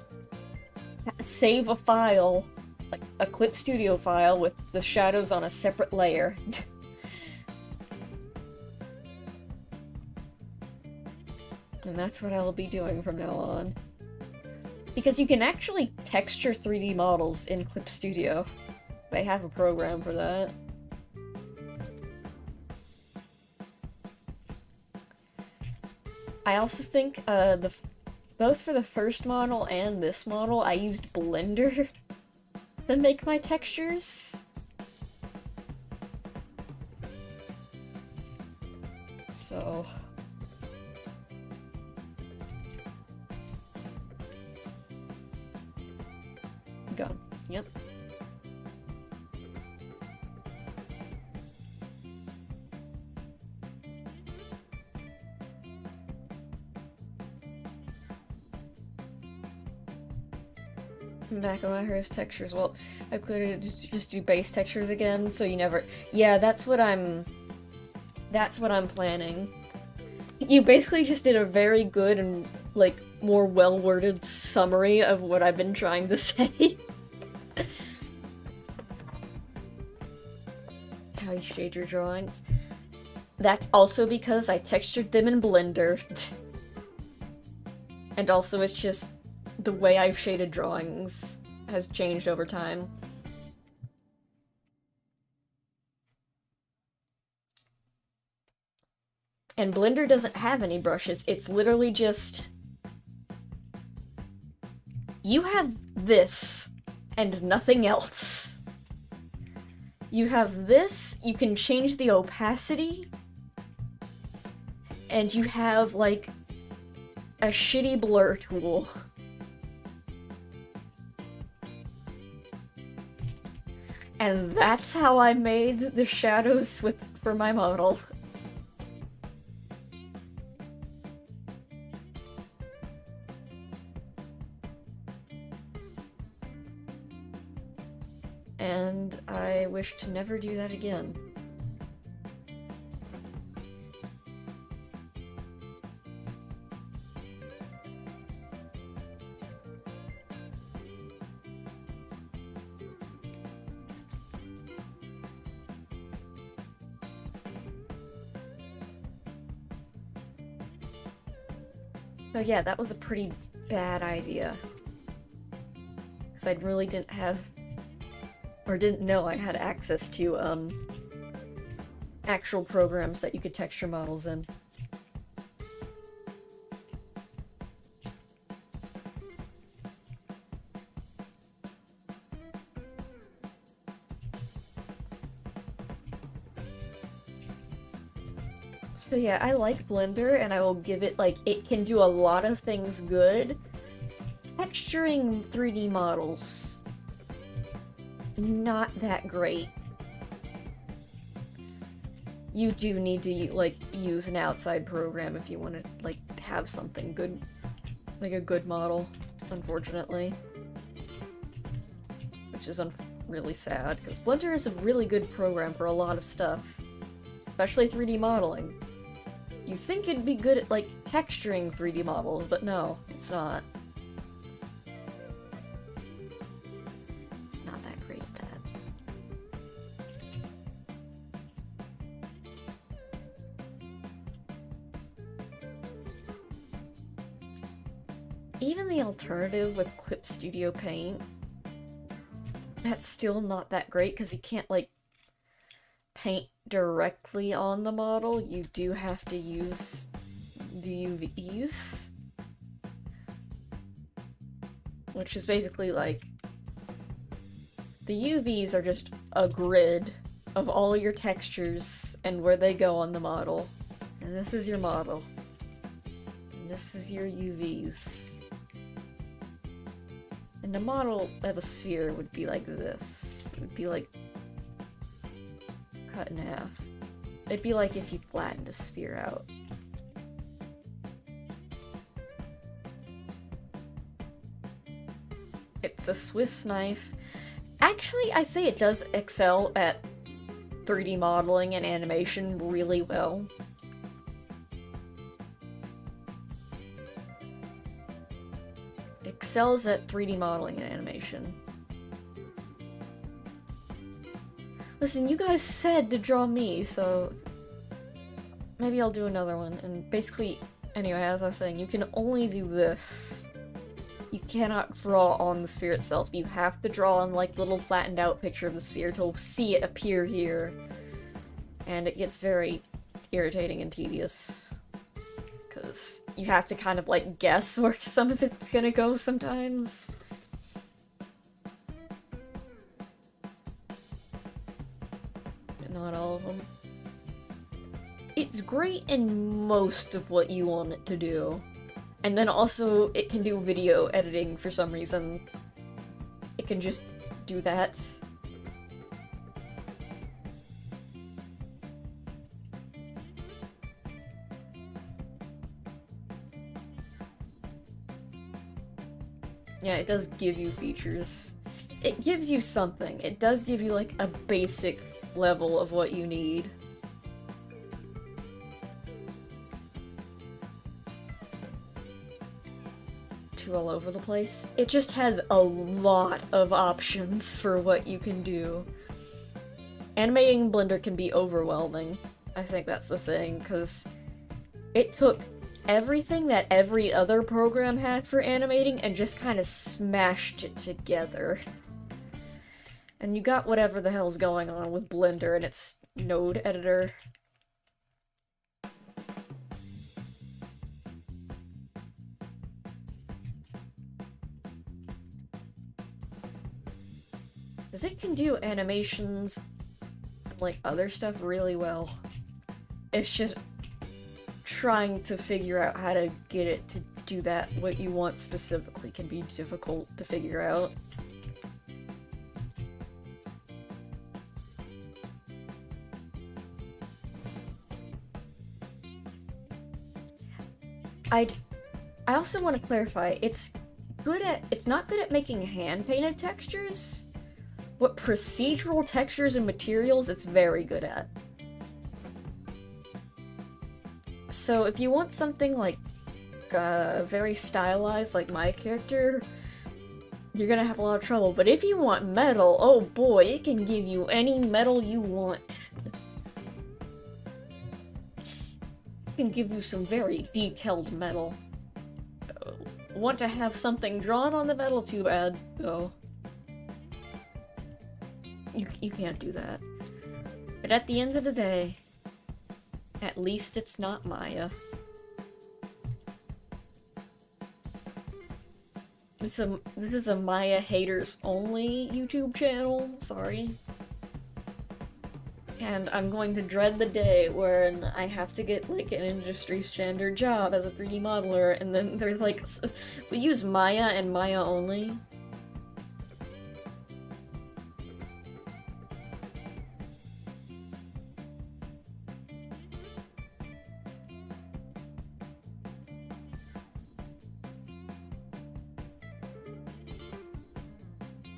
save a file, like a Clip Studio file with the shadows on a separate layer. And that's what I'll be doing from now on. Because you can actually texture 3D models in Clip Studio. They have a program for that. I also think both for the first model and this model, I used Blender to make my textures. So... Gone. Yep. Back on my Hearst textures. Well, I could just do base textures again, so you never... Yeah, that's what I'm planning. You basically just did a very good and, like, more well-worded summary of what I've been trying to say. How you shade your drawings. That's also because I textured them in Blender. And also it's just the way I've shaded drawings has changed over time. And Blender doesn't have any brushes, it's literally just... You have this, and nothing else. You have this, you can change the opacity, and you have, like, a shitty blur tool. And that's how I made the shadows for my model. And I wish to never do that again. So yeah, that was a pretty bad idea. Because I really didn't have... or didn't know I had access to, actual programs that you could texture models in. So yeah, I like Blender, and I will give it, like, it can do a lot of things good. Texturing 3D models, not that great. You do need to, like, use an outside program if you want to, like, have something good, like a good model, unfortunately. Which is really sad, because Blender is a really good program for a lot of stuff. Especially 3D modeling. You think it'd be good at, like, texturing 3D models, but no, it's not. It's not that great at that. Even the alternative with Clip Studio Paint, that's still not that great, because you can't, like, paint directly on the model. You do have to use the UVs, which is basically like the UVs are just a grid of all your textures and where they go on the model. And this is your model. And this is your UVs. And the model of a sphere would be like this. It would be like cut in half. It'd be like if you flattened a sphere out. It's a Swiss knife. Actually, I say it does excel at 3D modeling and animation really well. Excels at 3D modeling and animation. Listen, you guys said to draw me, so maybe I'll do another one. And basically, anyway, as I was saying, you can only do this. You cannot draw on the sphere itself. You have to draw on like little flattened out picture of the sphere to see it appear here. And it gets very irritating and tedious. Because you have to kind of like guess where some of it's gonna go sometimes. But not all of them. It's great in most of what you want it to do. And then also, it can do video editing for some reason. It can just do that. Yeah, it does give you features. It gives you something. It does give you, like, a basic level of what you need. All over the place. It just has a lot of options for what you can do. Animating in Blender can be overwhelming. I think that's the thing, because it took everything that every other program had for animating and just kind of smashed it together. And you got whatever the hell's going on with Blender and its node editor. Because it can do animations and, like, other stuff really well. It's just trying to figure out how to get it to do that what you want specifically can be difficult to figure out. I also want to clarify, it's not good at making hand-painted textures. But procedural textures and materials, it's very good at. So if you want something like very stylized like my character, you're gonna have a lot of trouble. But if you want metal, oh boy, it can give you any metal you want. It can give you some very detailed metal. Want to have something drawn on the metal? Too bad, though. You can't do that. But at the end of the day, at least it's not Maya. This is a Maya haters only YouTube channel, sorry. And I'm going to dread the day when I have to get like an industry standard job as a 3D modeler and then they're like, we use Maya and Maya only.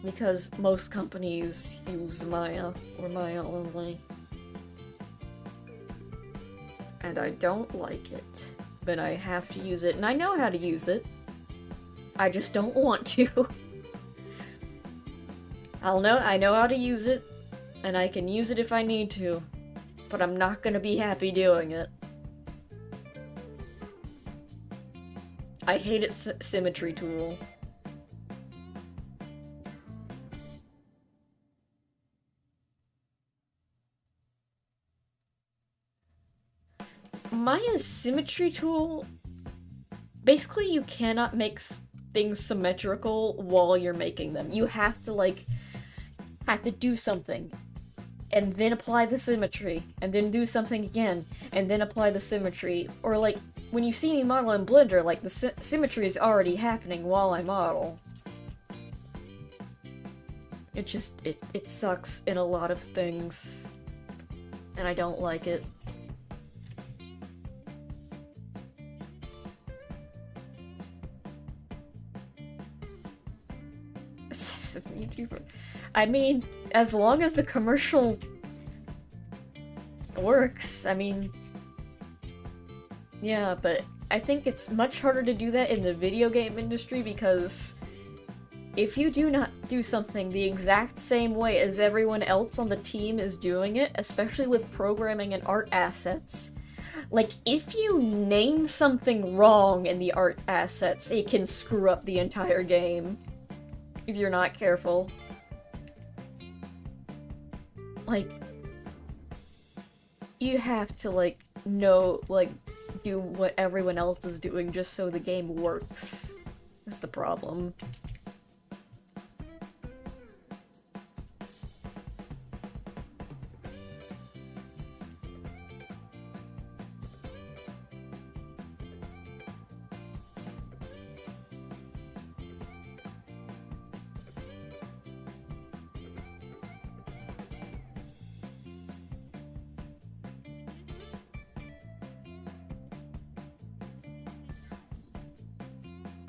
Because most companies use Maya or Maya only. And I don't like it, but I have to use it, and I know how to use it. I just don't want to. I know how to use it, and I can use it if I need to, but I'm not gonna be happy doing it. I hate its symmetry tool. Maya's symmetry tool, basically you cannot make things symmetrical while you're making them. You have to, like, do something, and then apply the symmetry, and then do something again, and then apply the symmetry. Or, like, when you see me model in Blender, like, the symmetry is already happening while I model. It just, it sucks in a lot of things, and I don't like it. YouTuber. I mean, as long as the commercial works, I mean, yeah, but I think it's much harder to do that in the video game industry because if you do not do something the exact same way as everyone else on the team is doing it, especially with programming and art assets, like, if you name something wrong in the art assets, it can screw up the entire game. If you're not careful. Like, you have to, like, know, like, do what everyone else is doing just so the game works. That's the problem.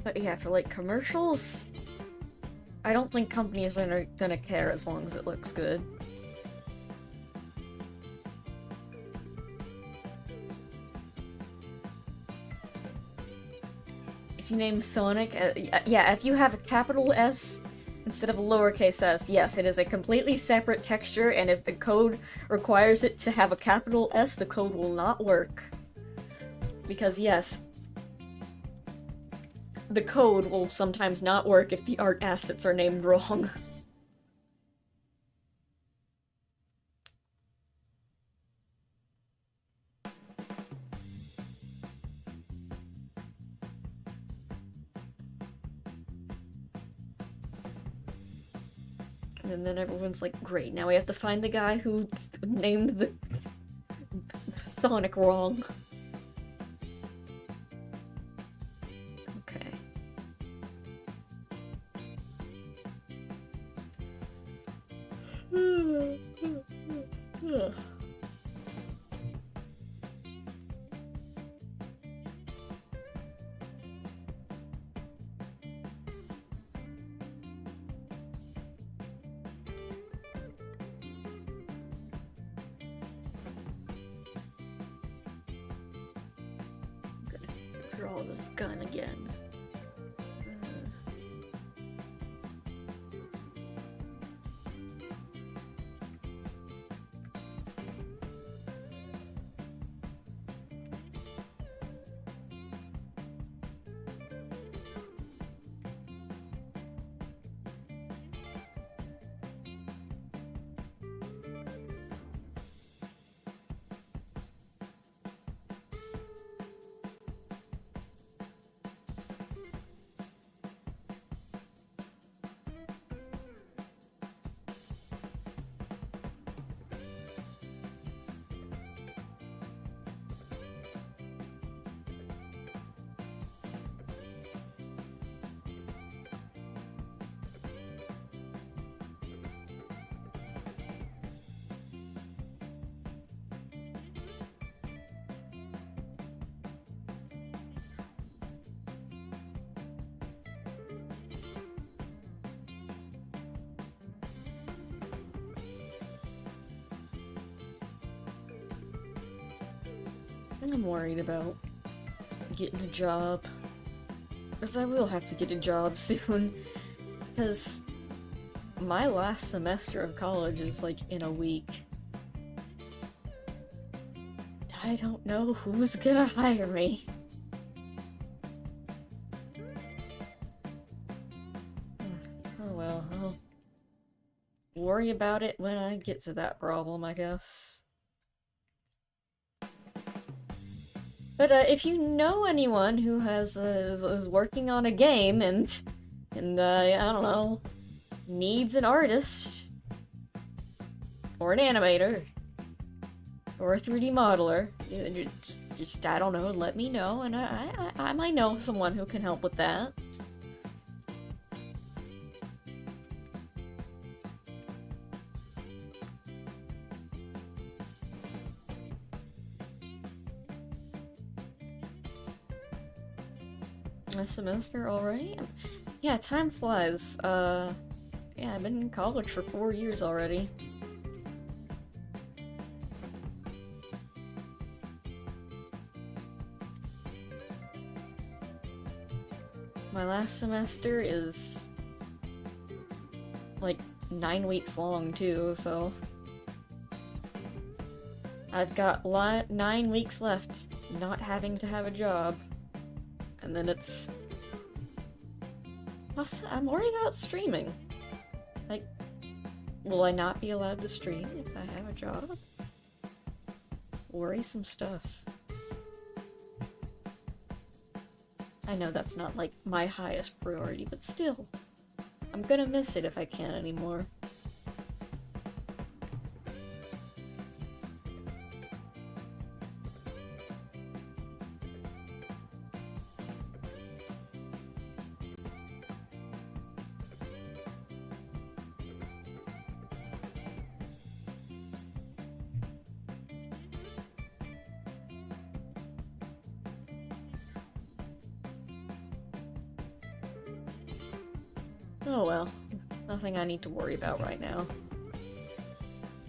But yeah, for, like, commercials, I don't think companies are gonna care as long as it looks good. If you name Sonic, yeah, if you have a capital S instead of a lowercase s, yes, it is a completely separate texture, and if the code requires it to have a capital S, the code will not work. Because, yes, the code will sometimes not work if the art assets are named wrong. And then everyone's like, great, now we have to find the guy who named the Sonic wrong. Okay. Draw this gun again. I'm worried about getting a job. Because I will have to get a job soon. Because my last semester of college is, like, in a week. I don't know who's gonna hire me. Oh well, I'll worry about it when I get to that problem, I guess. But if you know anyone who is working on a game and I don't know, needs an artist or an animator or a 3D modeler, you just I don't know, let me know, and I might know someone who can help with that. A semester already? Yeah, time flies. Yeah, I've been in college for 4 years already. My last semester is like 9 weeks long too, so I've got 9 weeks left not having to have a job. And then it's... I'm worried about streaming. Like, will I not be allowed to stream if I have a job? Worrisome stuff. I know that's not, like, my highest priority, but still. I'm gonna miss it if I can't anymore. Oh well, nothing I need to worry about right now.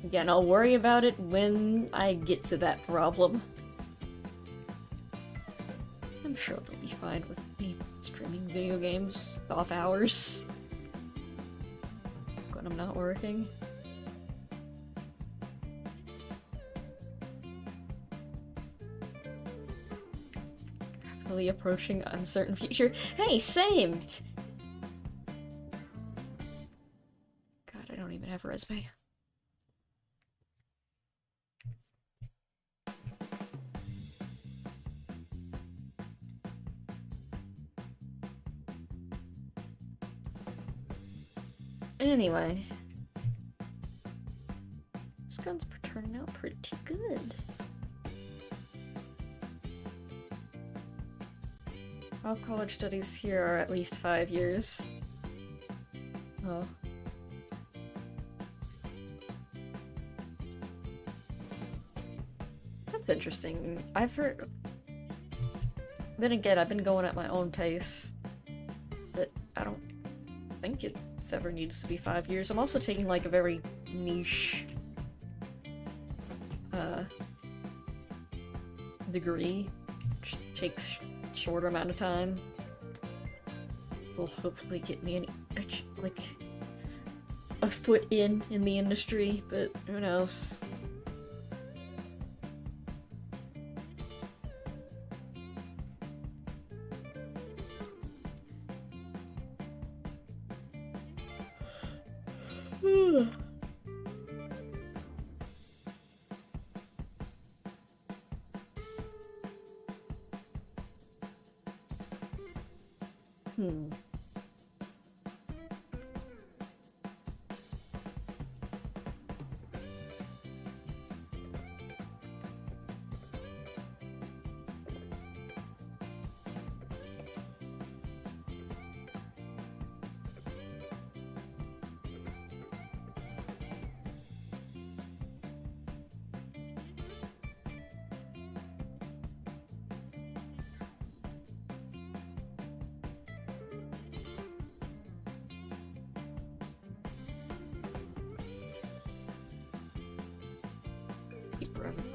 Again, I'll worry about it when I get to that problem. I'm sure they'll be fine with me streaming video games off hours when I'm not working. Rapidly approaching uncertain future. Hey, same! God, I don't even have a resume. Anyway. This gun's turning out pretty good. All college studies here are at least 5 years. Oh. That's interesting. I've heard... Then again, I've been going at my own pace. But I don't think it ever needs to be 5 years. I'm also taking like a very niche degree, which takes shorter amount of time. Will hopefully get me like a foot in the industry, but who knows.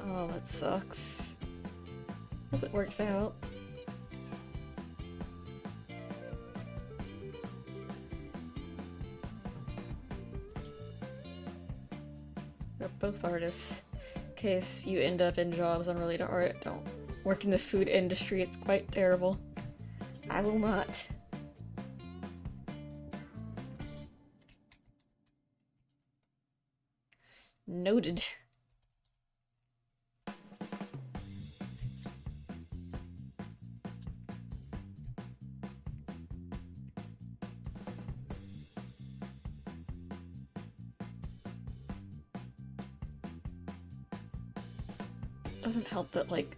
Oh, that sucks. Hope it works out. We're both artists. In case you end up in jobs unrelated to art, don't work in the food industry, it's quite terrible. I will not. Noted. doesn't help that, like,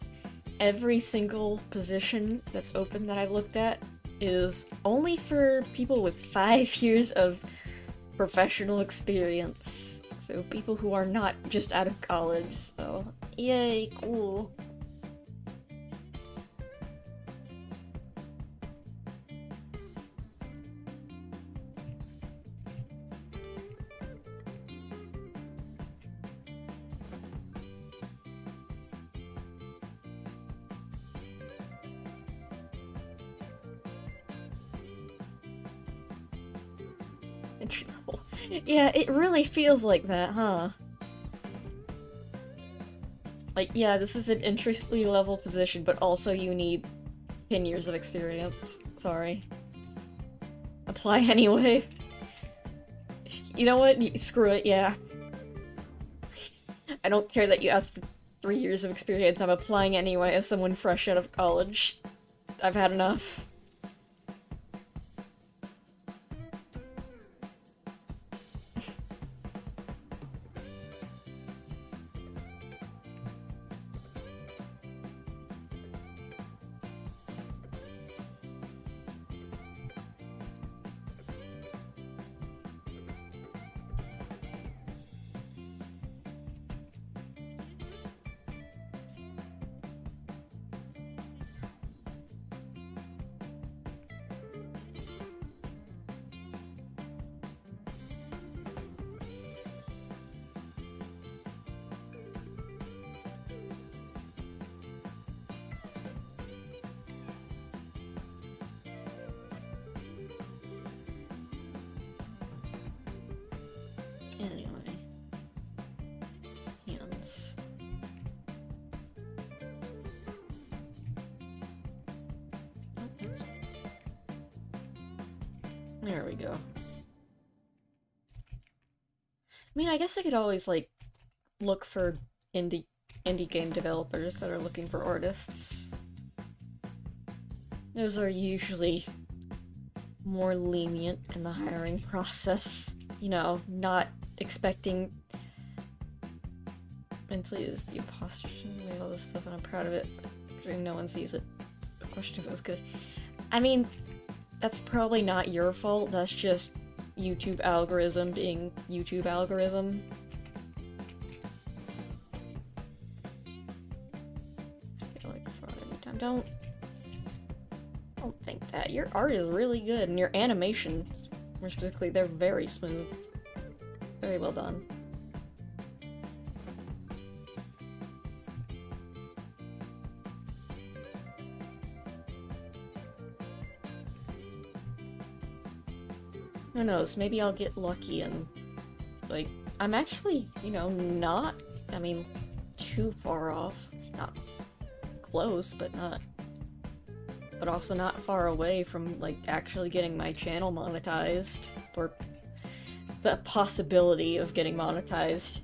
every single position that's open that I've looked at is only for people with 5 years of professional experience. So people who are not just out of college, so yay, cool. Yeah, it really feels like that, huh? Like, yeah, this is an entry level position, but also you need 10 years of experience. Sorry. Apply anyway. You know what? Screw it, yeah. I don't care that you asked for 3 years of experience. I'm applying anyway as someone fresh out of college. I've had enough. Anyway. Hands. There we go. I mean, I guess I could always, like, look for indie game developers that are looking for artists. Those are usually more lenient in the hiring process. You know, not expecting mentally is the imposter made all this stuff and I'm proud of it. No one sees it. The question if it was good. I mean, that's probably not your fault, that's just YouTube algorithm being YouTube algorithm. I feel like fraud every time. Don't think that. Your art is really good, and your animations, more specifically, they're very smooth. Very well done. Who knows, maybe I'll get lucky and, like, I'm actually, you know, not, I mean, too far off. Not close, but also not far away from, like, actually getting my channel monetized, or the possibility of getting monetized.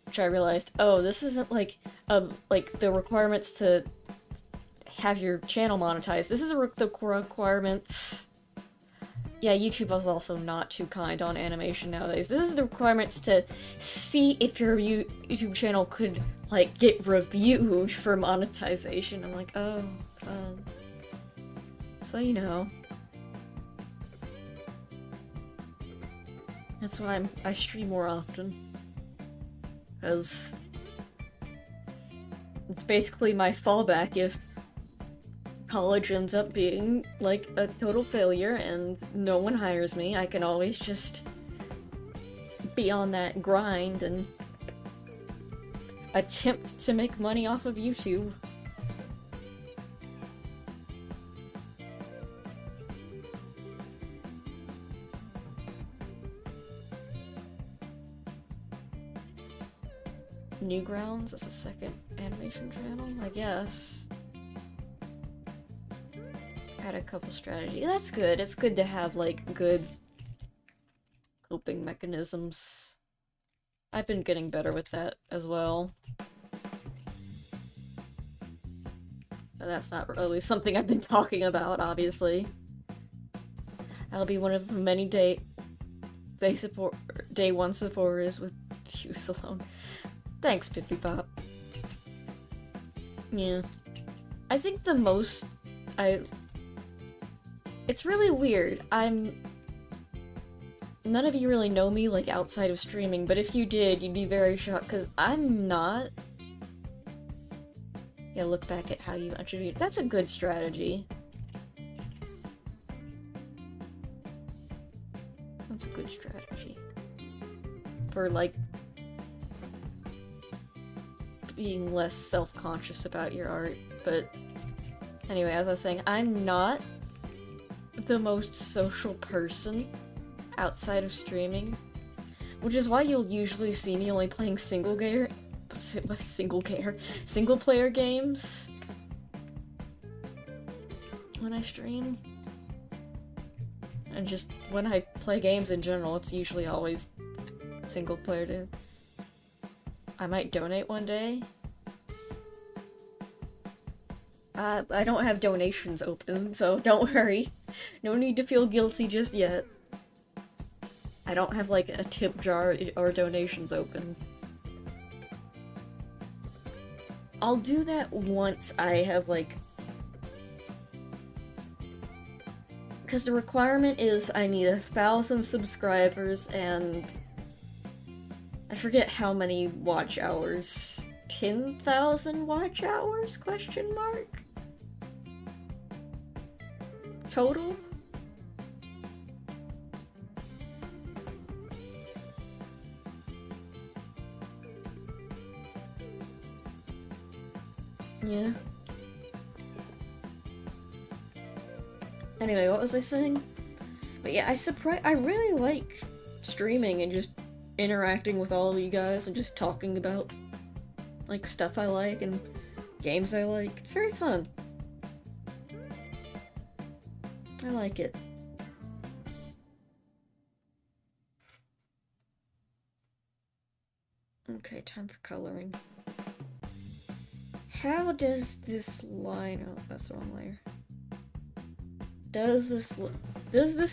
Which I realized, oh, this isn't, like, the requirements to have your channel monetized. This is the requirements... Yeah, YouTube is also not too kind on animation nowadays. This is the requirements to see if your YouTube channel could, like, get reviewed for monetization. I'm like, oh, so you know. That's why I stream more often. Because it's basically my fallback if college ends up being, like, a total failure and no one hires me. I can always just be on that grind and attempt to make money off of YouTube. Newgrounds? That's a second animation channel, I guess. Had a couple strategies. That's good. It's good to have, like, good coping mechanisms. I've been getting better with that as well. But that's not really something I've been talking about, obviously. I'll be one of the many day one supporters with views alone. Thanks, Pippi Pop. Yeah. I think the most it's really weird. None of you really know me, like, outside of streaming, but if you did, you'd be very shocked, because I'm not... Yeah, look back at how you attribute. That's a good strategy. That's a good strategy. For, like, being less self-conscious about your art, but... Anyway, as I was saying, I'm not the most social person outside of streaming, which is why you'll usually see me only playing single player games when I stream. And just when I play games in general, it's usually always single player too. I might donate one day. I don't have donations open, so don't worry. No need to feel guilty just yet. I don't have, like, a tip jar or donations open. I'll do that once I have, like... Because the requirement is I need 1,000 subscribers and... I forget how many watch hours. 10,000 watch hours? Question mark? Total? Yeah. Anyway, what was I saying? But yeah, I really like streaming and just interacting with all of you guys and just talking about, like, stuff I like and games I like. It's very fun. I like it. Okay, time for coloring. How does this line... Oh, that's the wrong layer. Does this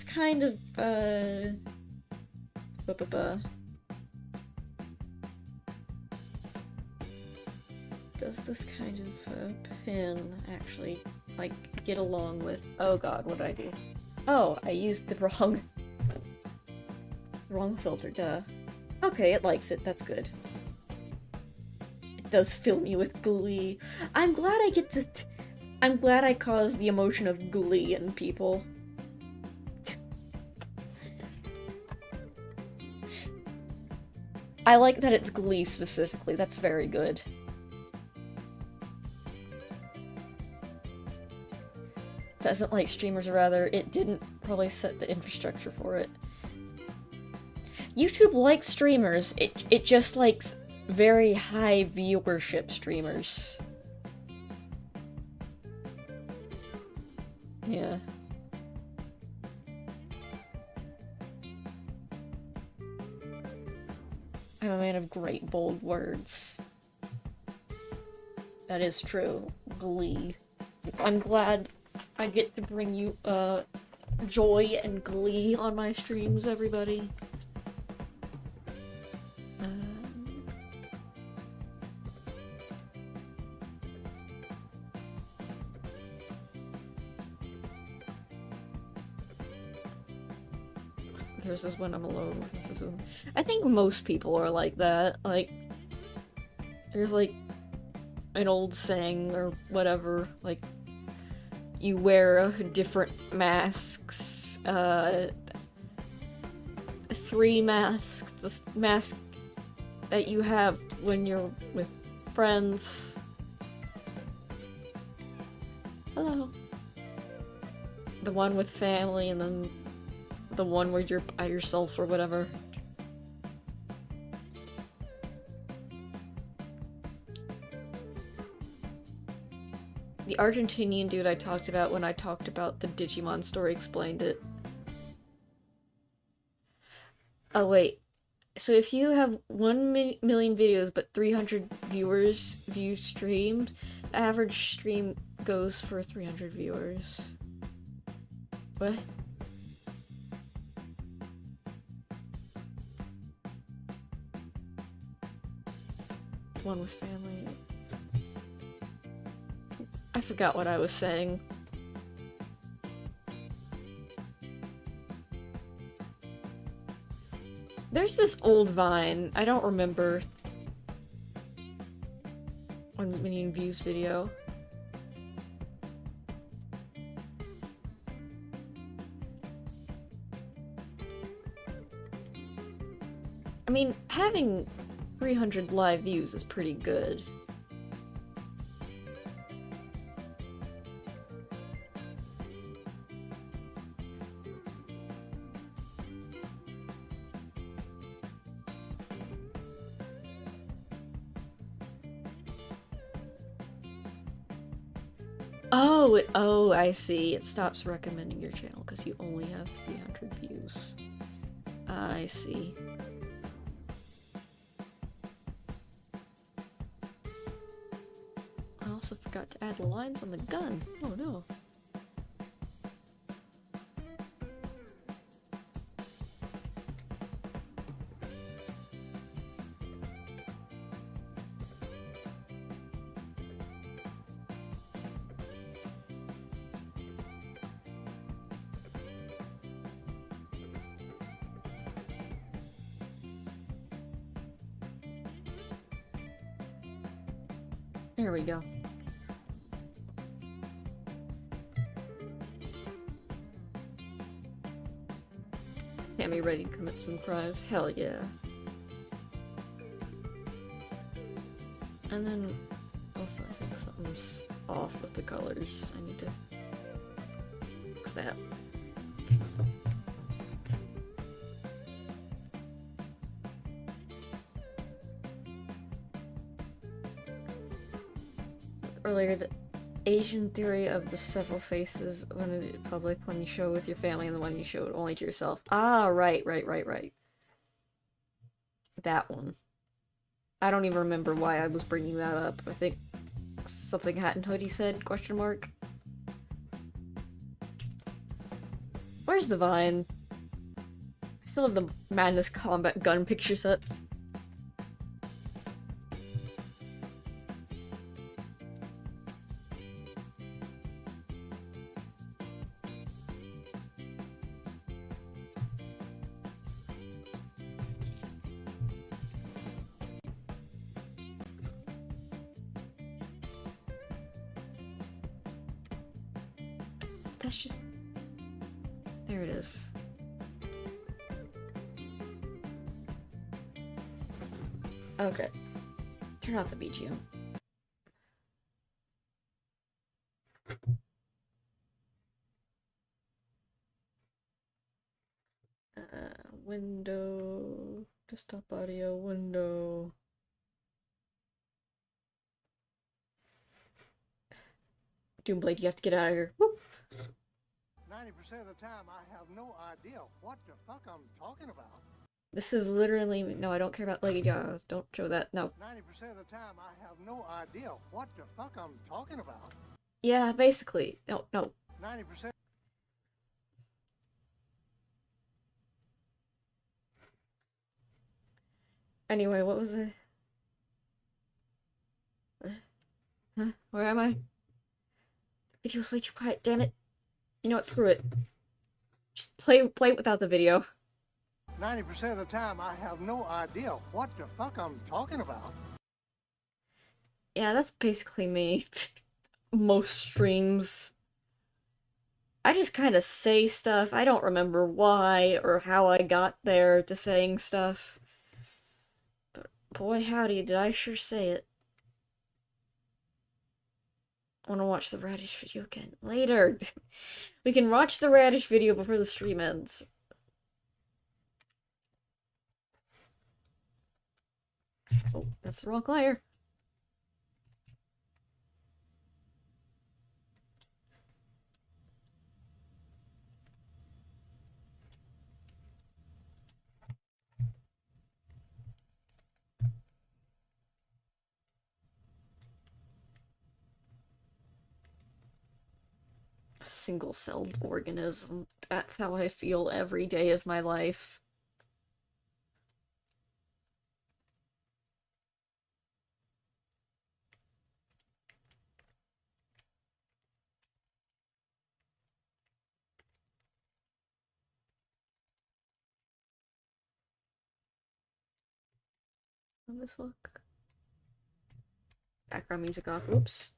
kind of, does this kind of, pen actually, like, get along with... Oh god, what did I do? Oh, I used the wrong filter, duh. Okay, it likes it, that's good. It does fill me with glee. I'm glad I get to... I'm glad I caused the emotion of glee in people. I like that it's glee specifically, that's very good. Doesn't like streamers, or rather, it didn't probably set the infrastructure for it. YouTube likes streamers, it just likes very high viewership streamers. Yeah. I'm a man of great bold words. That is true. Glee. I'm glad I get to bring you, joy and glee on my streams, everybody. This is when I'm alone. I think most people are like that. Like, there's like an old saying or whatever, like, you wear different masks, 3 masks, the mask that you have when you're with friends. Hello. The one with family, and then the one where you're by yourself or whatever. The Argentinian dude I talked about when I talked about the Digimon story explained it. Oh wait, so if you have 1 million videos but 300 viewers streamed, the average stream goes for 300 viewers. What? One with family. I forgot what I was saying. There's this old Vine, I don't remember, on Minion Views video. I mean, having 300 live views is pretty good. Oh, I see. It stops recommending your channel because you only have 300 views. I see. I also forgot to add lines on the gun. Oh no. There we go. Tammy ready to commit some crimes? Hell yeah. And then, also I think something's off with the colors. I need to fix that. Earlier, the Asian theory of the several faces when in public, when you show with your family, and the one you showed only to yourself. Ah, right. That one. I don't even remember why I was bringing that up. I think something Hat and Hoodie said, question mark. Where's the Vine? I still have the Madness Combat gun picture set. That's just... There it is. Okay. Turn off the BGM. Window... Desktop audio, window... Doomblade, you have to get out of here. Whoop. 90% of the time, I have no idea what the fuck I'm talking about. This is literally... No, I don't care about Lady Gaga. Don't show that. No. 90% of the time, I have no idea what the fuck I'm talking about. Yeah, basically. No. 90%. Anyway, what was it? Huh? Where am I? The video's way too quiet, damn it. You know what, screw it. Just play without the video. 90% of the time, I have no idea what the fuck I'm talking about. Yeah, that's basically me. Most streams. I just kind of say stuff. I don't remember why or how I got there to saying stuff. But boy howdy, did I sure say it. I want to watch the Radish video again. Later! We can watch the Radish video before the stream ends. Oh, that's the wrong layer. A single-celled organism. That's how I feel every day of my life. on this look. Background music off. Oops.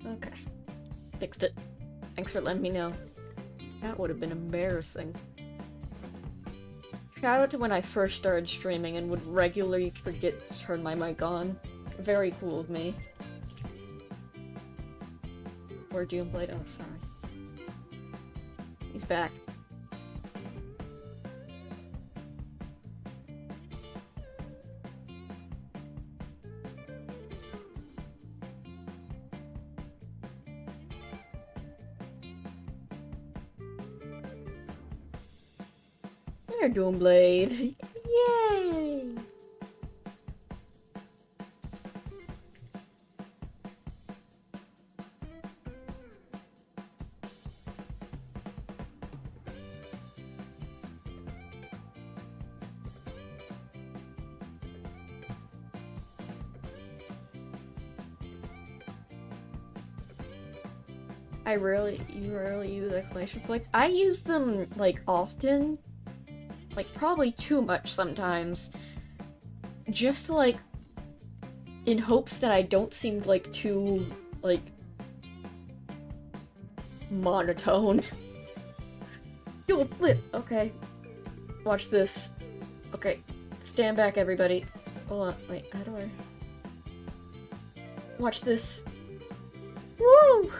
Okay. Fixed it. Thanks for letting me know. That would have been embarrassing. Shout out to when I first started streaming and would regularly forget to turn my mic on. Very cool of me. Or Doomblade. Oh, sorry. He's back. There, Doomblade. Yay! You rarely use exclamation points? I use them, like, often. Like, probably too much sometimes. Just to, like, in hopes that I don't seem, like, too, like, monotone. Dual flip! Okay. Watch this. Okay. Stand back, everybody. Hold on. Wait, how do I... Watch this. Woo!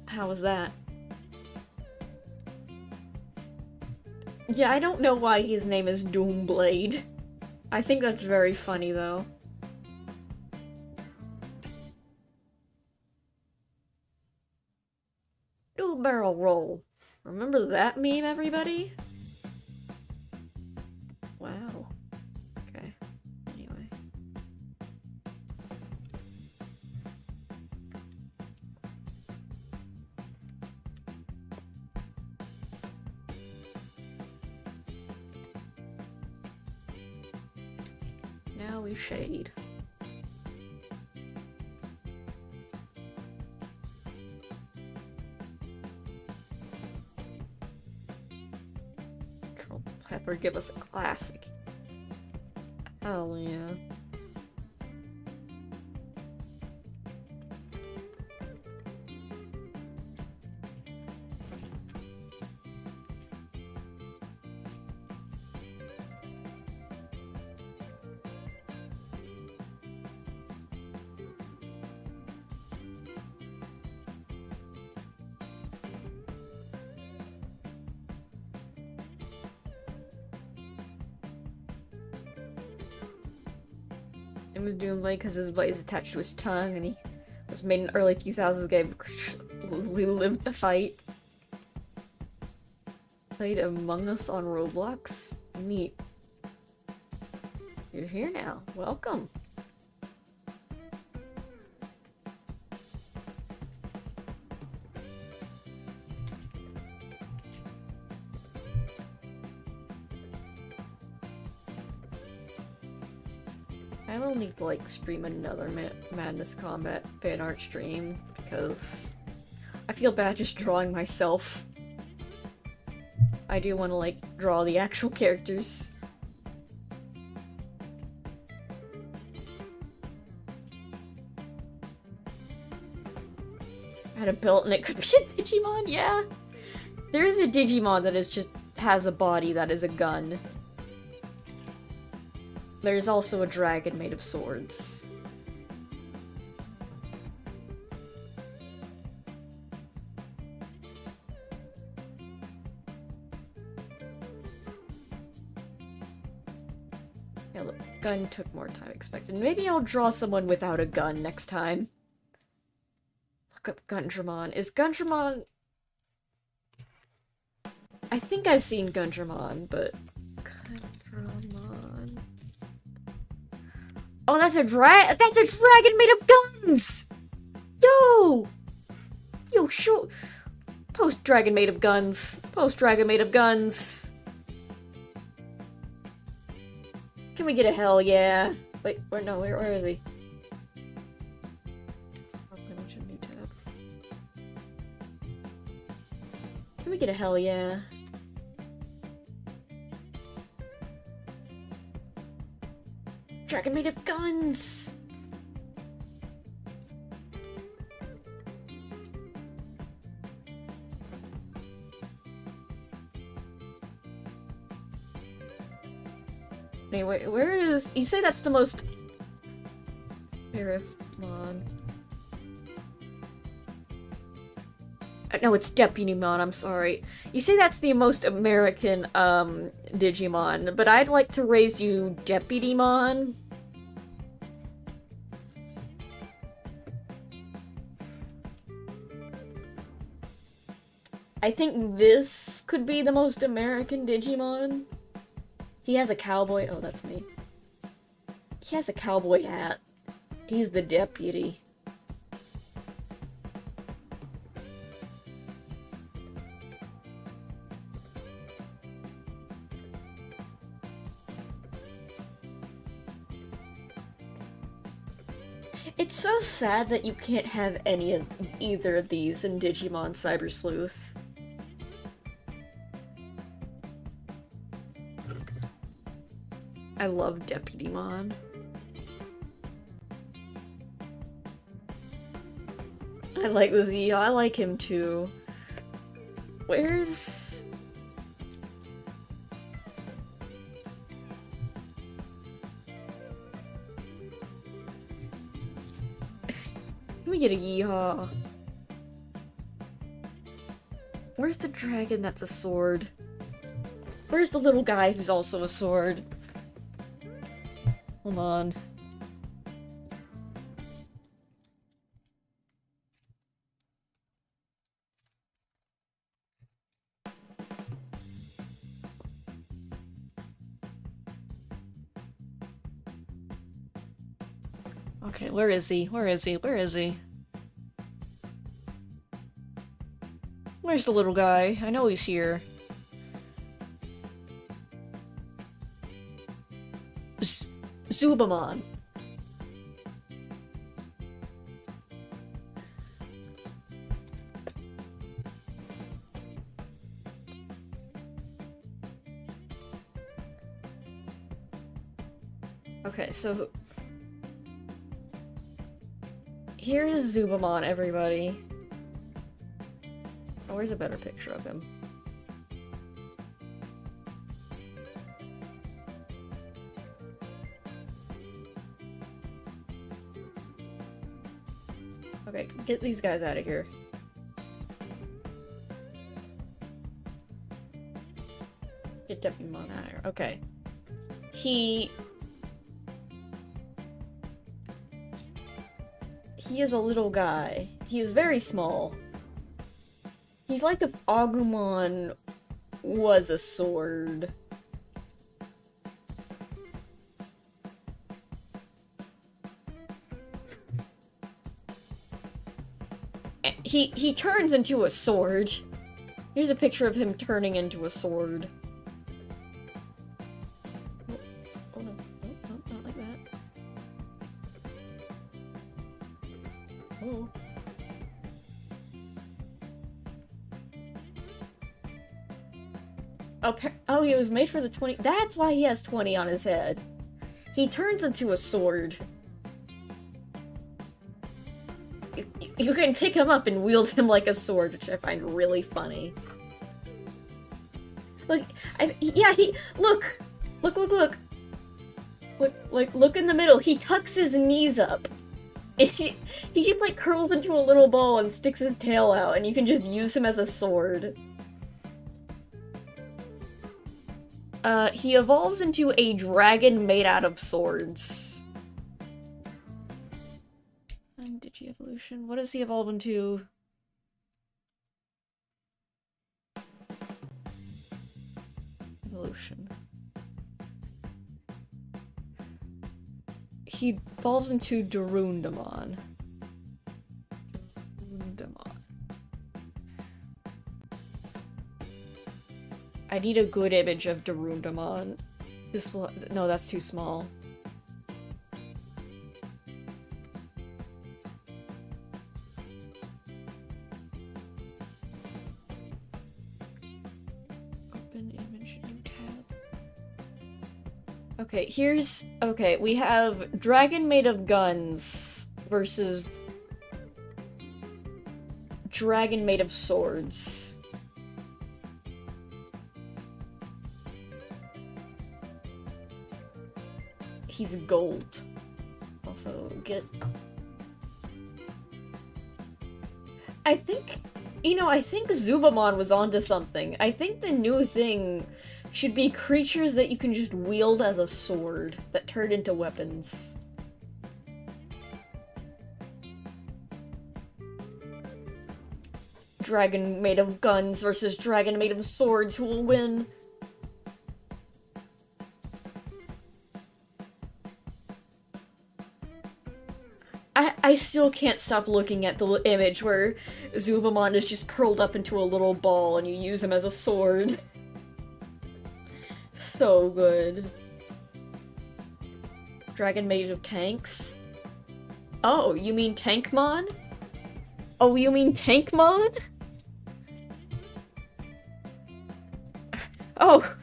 How was that? Yeah, I don't know why his name is Doomblade. I think that's very funny, though. Do a barrel roll. Remember that meme, everybody? Wow. Okay. Anyway. Now we shade. Control Pepper, give us a classic. Hell yeah. It was Doomblade because his blade is attached to his tongue, and he was made in early 2000s game. We lived the fight. Played Among Us on Roblox. Neat. You're here now. Welcome. I will need to, like, stream another Madness Combat fan art stream, because I feel bad just drawing myself. I do want to, like, draw the actual characters. I had a belt and it could be a Digimon, yeah! There is a Digimon that is just has a body that is a gun. There's also a dragon made of swords. Yeah, the gun took more time expected. Maybe I'll draw someone without a gun next time. Look up Gundramon. Is Gundramon... I think I've seen Gundramon, but... Gundramon... Oh, that's a dragon made of guns! Yo! Yo, show... Post dragon made of guns. Post dragon made of guns. Can we get a hell yeah? Wait, where is he? Can we get a hell yeah. Dragon made of guns! Anyway, where is... You say that's the most... Verifmon. No, it's Deputymon, I'm sorry. You say that's the most American, Digimon, but I'd like to raise you Deputymon. I think this could be the most American Digimon. He has a cowboy... Oh, that's me. He has a cowboy hat. He's the deputy. It's so sad that you can't have any of either of these in Digimon Cyber Sleuth. I love Deputymon. I like the Zeo, I like him too. Where's... Let me get a yeehaw. Where's the dragon that's a sword? Where's the little guy who's also a sword? Hold on. Okay, where is he? Where is he? Where is he? Where's the little guy? I know he's here. Zubamon. Okay, so here is Zubamon, everybody. Oh, where's a better picture of him? Okay, get these guys out of here. Get Deputymon out of here. Okay. He is a little guy. He is very small. He's like if Agumon was a sword. He turns into a sword. Here's a picture of him turning into a sword. Oh no, no, not like that. Oh. Oh, he was made for the 20. That's why he has 20 on his head. He turns into a sword. You can pick him up and wield him like a sword, which I find really funny. Look, look! Look! Look in the middle. He tucks his knees up. And he just, like, curls into a little ball and sticks his tail out, and you can just use him as a sword. He evolves into a dragon made out of swords. Digi-evolution. What does he evolve into? Evolution. He evolves into Darundamon. I need a good image of Darundamon. This will- no, that's too small. Okay, here's... Okay, we have Dragon Made of Guns versus Dragon Made of Swords. He's gold. Also, get... I think... You know, I think Zubamon was onto something. I think the new thing should be creatures that you can just wield as a sword that turn into weapons. Dragon made of guns versus dragon made of swords, who will win? I still can't stop looking at the image where Zubamon is just curled up into a little ball and you use him as a sword. So good. Dragon made of tanks? Oh, you mean Tankmon? Oh, you mean Tankmon? Oh,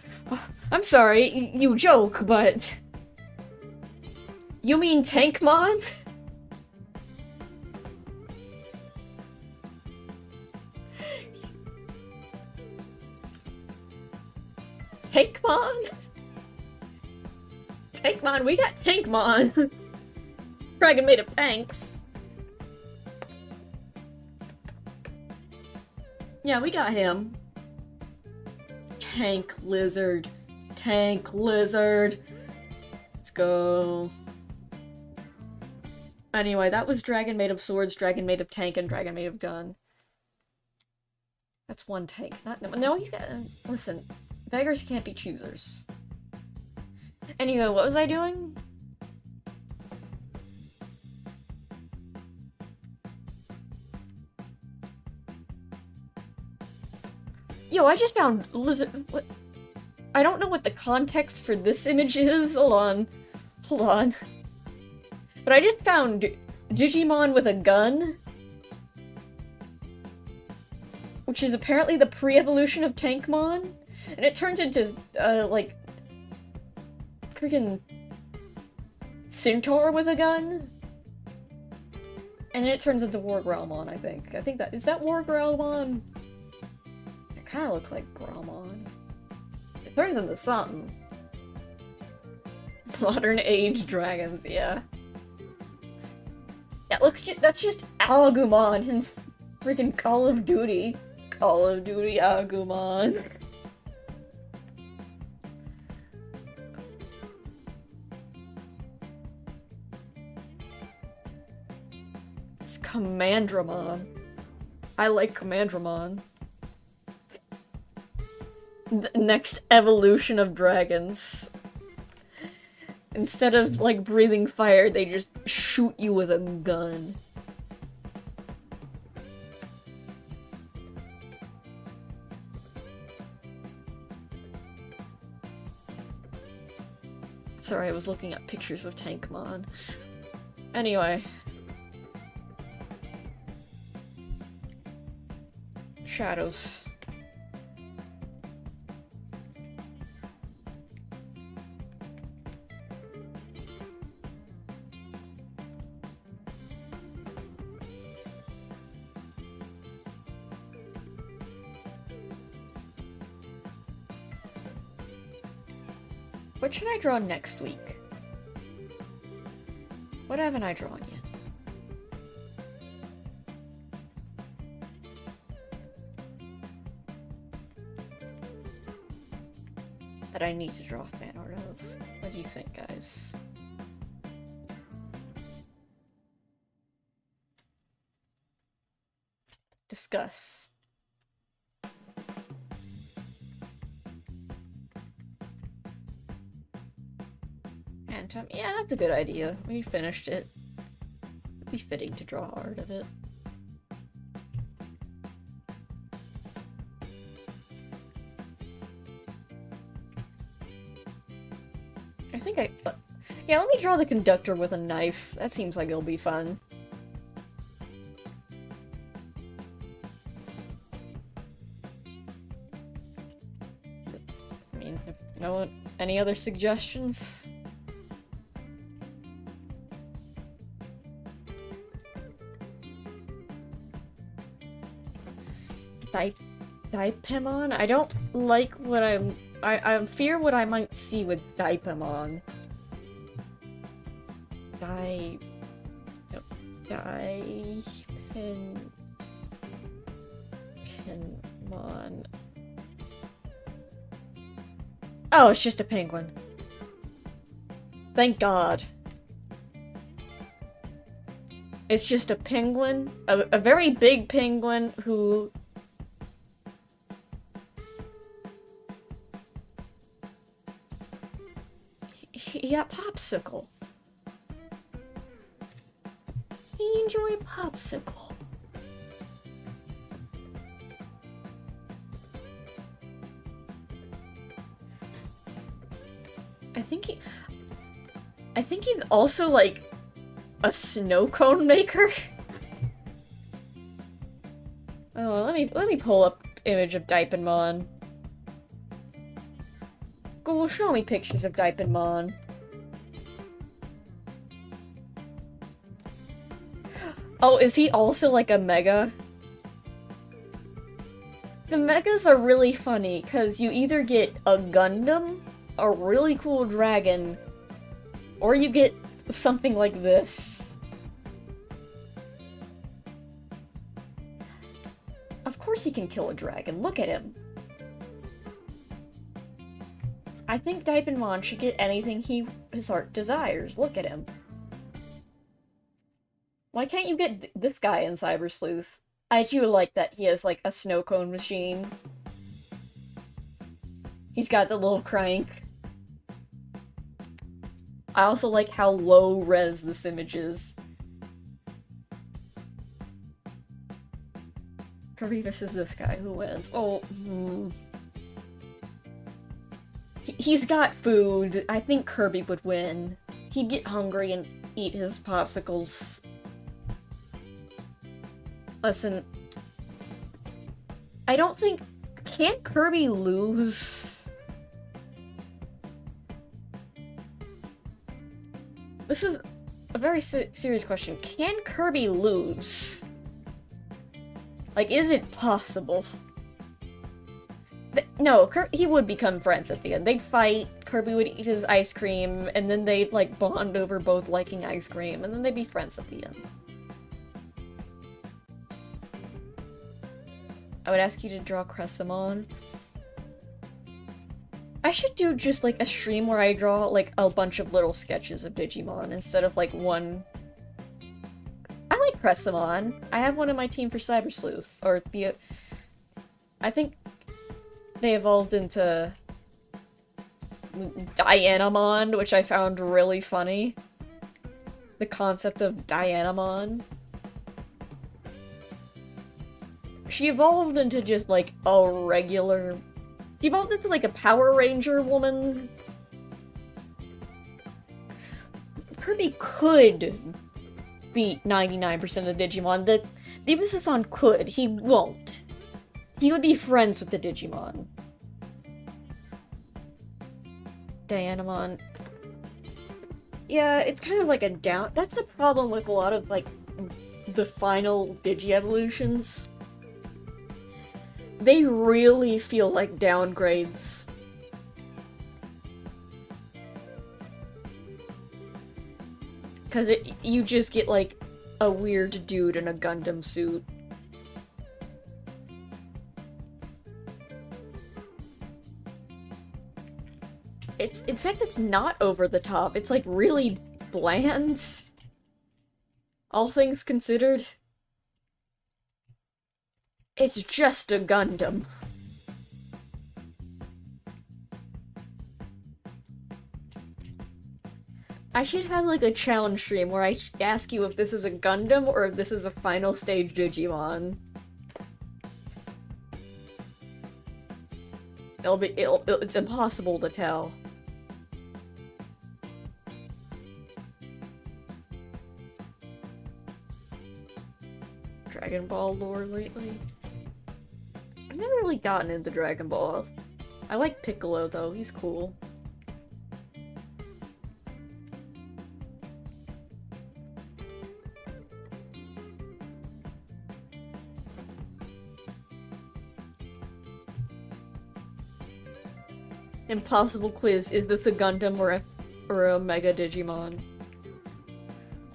I'm sorry, you joke, but... You mean Tankmon? Tankmon? Tankmon, we got Tankmon! Dragon made of tanks. Yeah, we got him. Tank lizard. Tank lizard. Let's go. Anyway, that was Dragon made of swords, Dragon made of tank, and Dragon made of gun. That's one tank. No, he's got... Listen. Beggars can't be choosers. Anyway, what was I doing? Yo, I just found lizard. What? I don't know what the context for this image is. Hold on. Hold on. But I just found Digimon with a gun. Which is apparently the pre-evolution of Tankmon. And it turns into, like... freaking... Centaur with a gun? And then it turns into Wargrowlmon, I think. I think that... Is that Wargrowlmon? It kinda looks like Growlmon. It turns into something. Modern age dragons, yeah. Yeah, looks that's just Agumon in freaking Call of Duty. Call of Duty Agumon. It's Commandramon. I like Commandramon. The next evolution of dragons. Instead of, like, breathing fire, they just shoot you with a gun. Sorry, I was looking at pictures of Tankmon. Anyway. Shadows. What should I draw next week? What haven't I drawn yet? That I need to draw fan art of. What do you think, guys? Discuss. Yeah, that's a good idea. We finished it. It'd be fitting to draw art of it. I think yeah, let me draw the conductor with a knife. That seems like it'll be fun. Any other suggestions? Daipemon? I don't like what I fear what I might see with Daipemon. Daipemon. Oh, it's just a penguin. Thank God. It's just a penguin, a very big penguin who... He got popsicle. He enjoyed popsicle. I think he's also like a snow cone maker. Oh, let me pull up image of Daipemon. Google, show me pictures of Daipemon. Oh, is he also like a mega? The megas are really funny, because you either get a Gundam, a really cool dragon, or you get something like this. Of course he can kill a dragon, look at him. I think Daipemon should get anything his heart desires, look at him. Why can't you get this guy in Cyber Sleuth? I do like that he has, like, a snow cone machine. He's got the little crank. I also like how low res this image is. Kirby versus this guy, who wins? Oh, He's got food. I think Kirby would win. He'd get hungry and eat his popsicles. Listen, I don't think... Can't Kirby lose? This is a very serious question. Can Kirby lose? Like, is it possible? No, he would become friends at the end. They'd fight, Kirby would eat his ice cream, and then they'd, like, bond over both liking ice cream, and then they'd be friends at the end. I would ask you to draw Cressamon. I should do just, like, a stream where I draw, like, a bunch of little sketches of Digimon instead of, like, one... I like Cressamon. I have one in my team for Cyber Sleuth. Or the... I think they evolved into Dianamon, which I found really funny. The concept of Dianamon. She evolved into just, like, a regular... She evolved into, like, a Power Ranger woman. Kirby could beat 99% of Digimon. The emphasis on could. He won't. He would be friends with the Digimon. Dianamon. Yeah, it's kind of like a down... That's the problem with a lot of, like, the final Digi-evolutions. They really feel like downgrades. Because you just get, like, a weird dude in a Gundam suit. In fact, it's not over the top. It's, like, really bland. All things considered. It's just a Gundam. I should have, like, a challenge stream where I ask you if this is a Gundam or if this is a final stage Digimon. It's impossible to tell. Dragon Ball lore lately? I've never really gotten into Dragon Ball. I like Piccolo, though. He's cool. Impossible quiz, is this a Gundam or a Mega Digimon?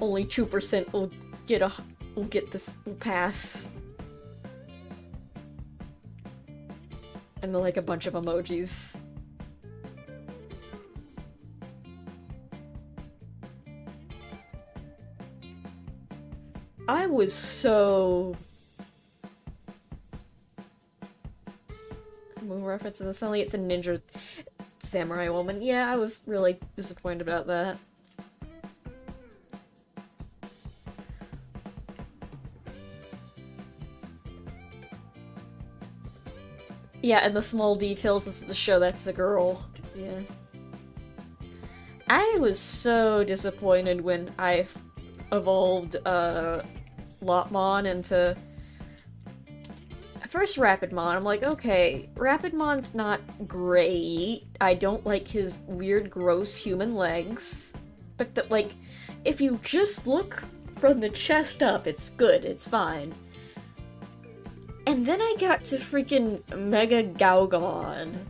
Only 2% will will pass. And then like a bunch of emojis. I was so... Moon reference and suddenly it's a ninja samurai woman. Yeah, I was really disappointed about that. Yeah, and the small details is to show that's a girl. Yeah. I was so disappointed when I evolved Lopmon into first Rapidmon. I'm like, okay, Rapidmon's not great. I don't like his weird, gross human legs. But like, if you just look from the chest up, it's good, it's fine. And then I got to freaking Mega Gaugamon,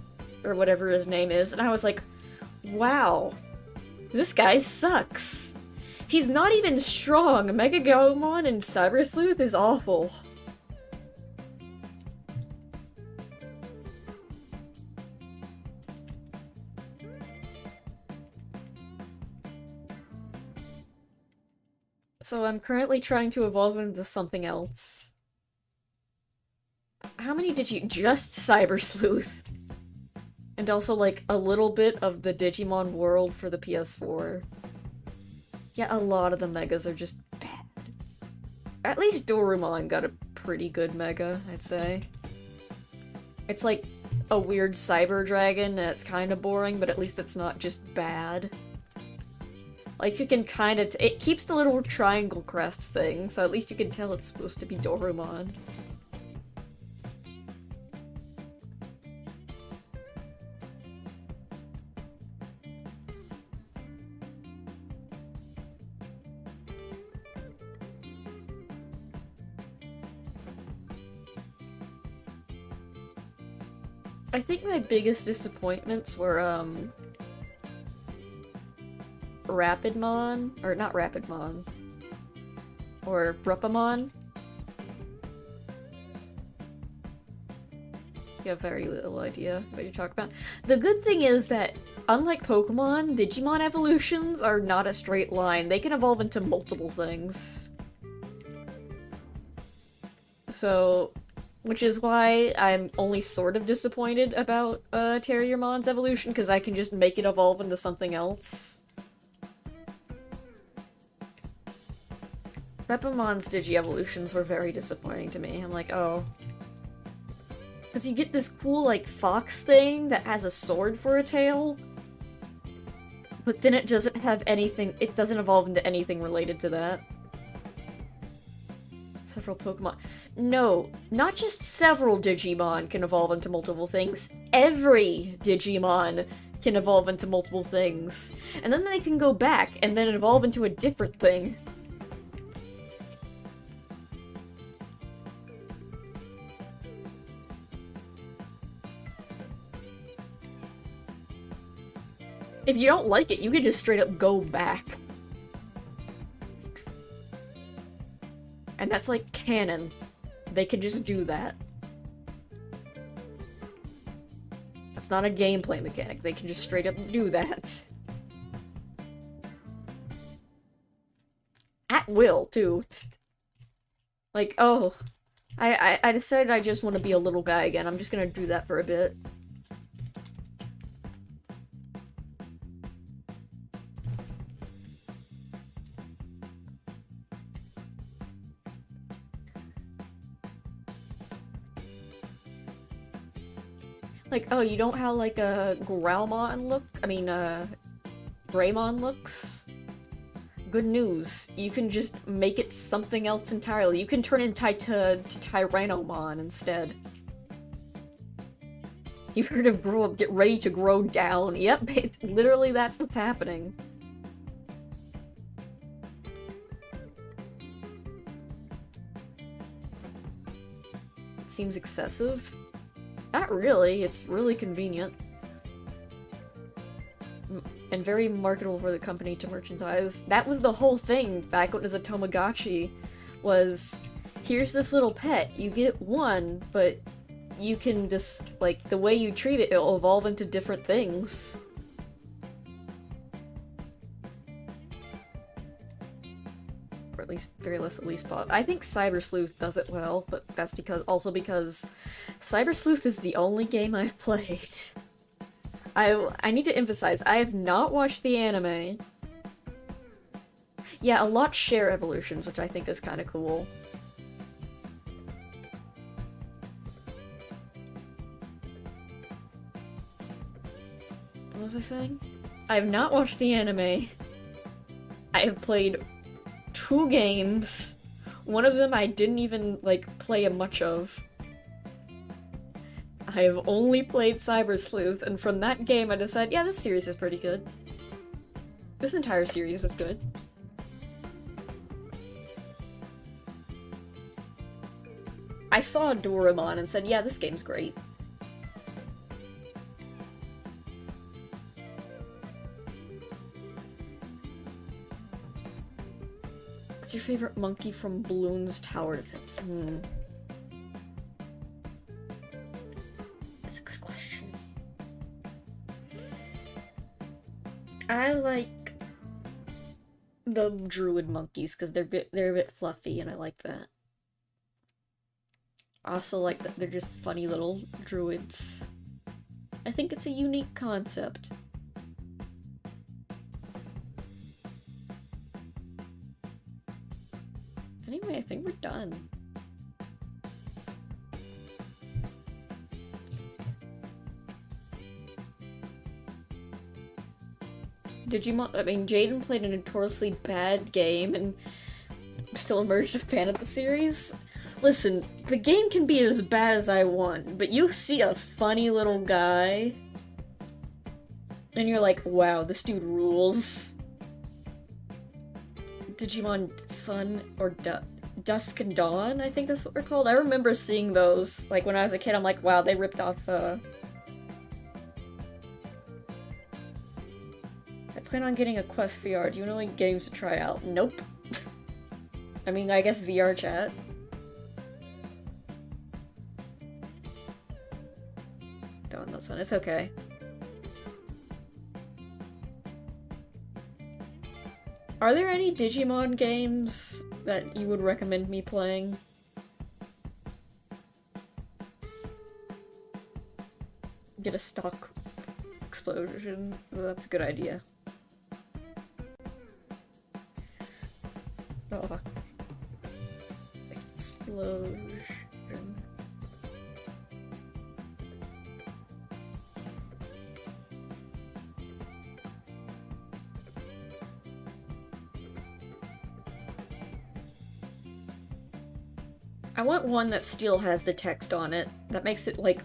or whatever his name is, and I was like, wow, this guy sucks. He's not even strong. Mega Gaugamon and Cyber Sleuth is awful. So I'm currently trying to evolve into something else. How many did you- just Cyber Sleuth? And also, like, a little bit of the Digimon world for the PS4. Yeah, a lot of the megas are just bad. At least Dorumon got a pretty good mega, I'd say. It's like a weird cyber dragon that's kind of boring, but at least it's not just bad. Like, you can kind of- it keeps the little triangle crest thing, so at least you can tell it's supposed to be Dorumon. I think my biggest disappointments were, Rapidmon, or not Rapidmon, or Brupamon. You have very little idea what you're talking about. The good thing is that, unlike Pokemon, Digimon evolutions are not a straight line. They can evolve into multiple things. So, which is why I'm only sort of disappointed about Terriermon's evolution, because I can just make it evolve into something else. Repamon's Digi-evolutions were very disappointing to me. I'm like, oh. Because you get this cool, like, fox thing that has a sword for a tail, but then it doesn't have anything- it doesn't evolve into anything related to that. Several Pokemon. No, not just several Digimon can evolve into multiple things. Every Digimon can evolve into multiple things. And then they can go back and then evolve into a different thing. If you don't like it, you can just straight up go back. And that's like canon. They can just do that. That's not a gameplay mechanic. They can just straight up do that. At will, too. Like, oh, I decided I just want to be a little guy again. I'm just gonna do that for a bit. Like, oh, you don't have like a Growlmon look? I mean, Greymon looks? Good news. You can just make it something else entirely. You can turn it to Tyrannomon instead. You heard of grow up, get ready to grow down. Yep, literally that's what's happening. Seems excessive. Not really, it's really convenient. and very marketable for the company to merchandise. That was the whole thing back when it was a Tamagotchi, was here's this little pet, you get one, but you can just, like, the way you treat it, it'll evolve into different things. Or at least, very less at least pop. I think Cyber Sleuth does it well, but that's because Cyber Sleuth is the only game I've played. I need to emphasize, I have not watched the anime. Yeah, a lot share evolutions, which I think is kind of cool. What was I saying? I have not watched the anime. I have played 2 games. One of them I didn't even, like, play much of. I have only played Cyber Sleuth, and from that game I decided, yeah, this series is pretty good. This entire series is good. I saw Doraemon and said, yeah, this game's great. What's your favorite monkey from Bloons Tower Defense? That's a good question. I like the druid monkeys because they're a bit fluffy, and I like that. I also like that they're just funny little druids. I think it's a unique concept. Anyway, I think we're done. Digimon, I mean, Jaden played a notoriously bad game and still emerged a fan of the series. Listen, the game can be as bad as I want, but you see a funny little guy, and you're like, wow, this dude rules. Digimon Sun or Dusk and Dawn, I think that's what they're called. I remember seeing those, like, when I was a kid. I'm like, wow, they ripped off, I plan on getting a Quest VR. Do you know any games to try out? Nope. I mean, I guess VR chat. Dawn, that's one. It's okay. Are there any Digimon games that you would recommend me playing? Get a stock explosion. Well, that's a good idea. Oh. Explosion. I want one that still has the text on it. That makes it, like,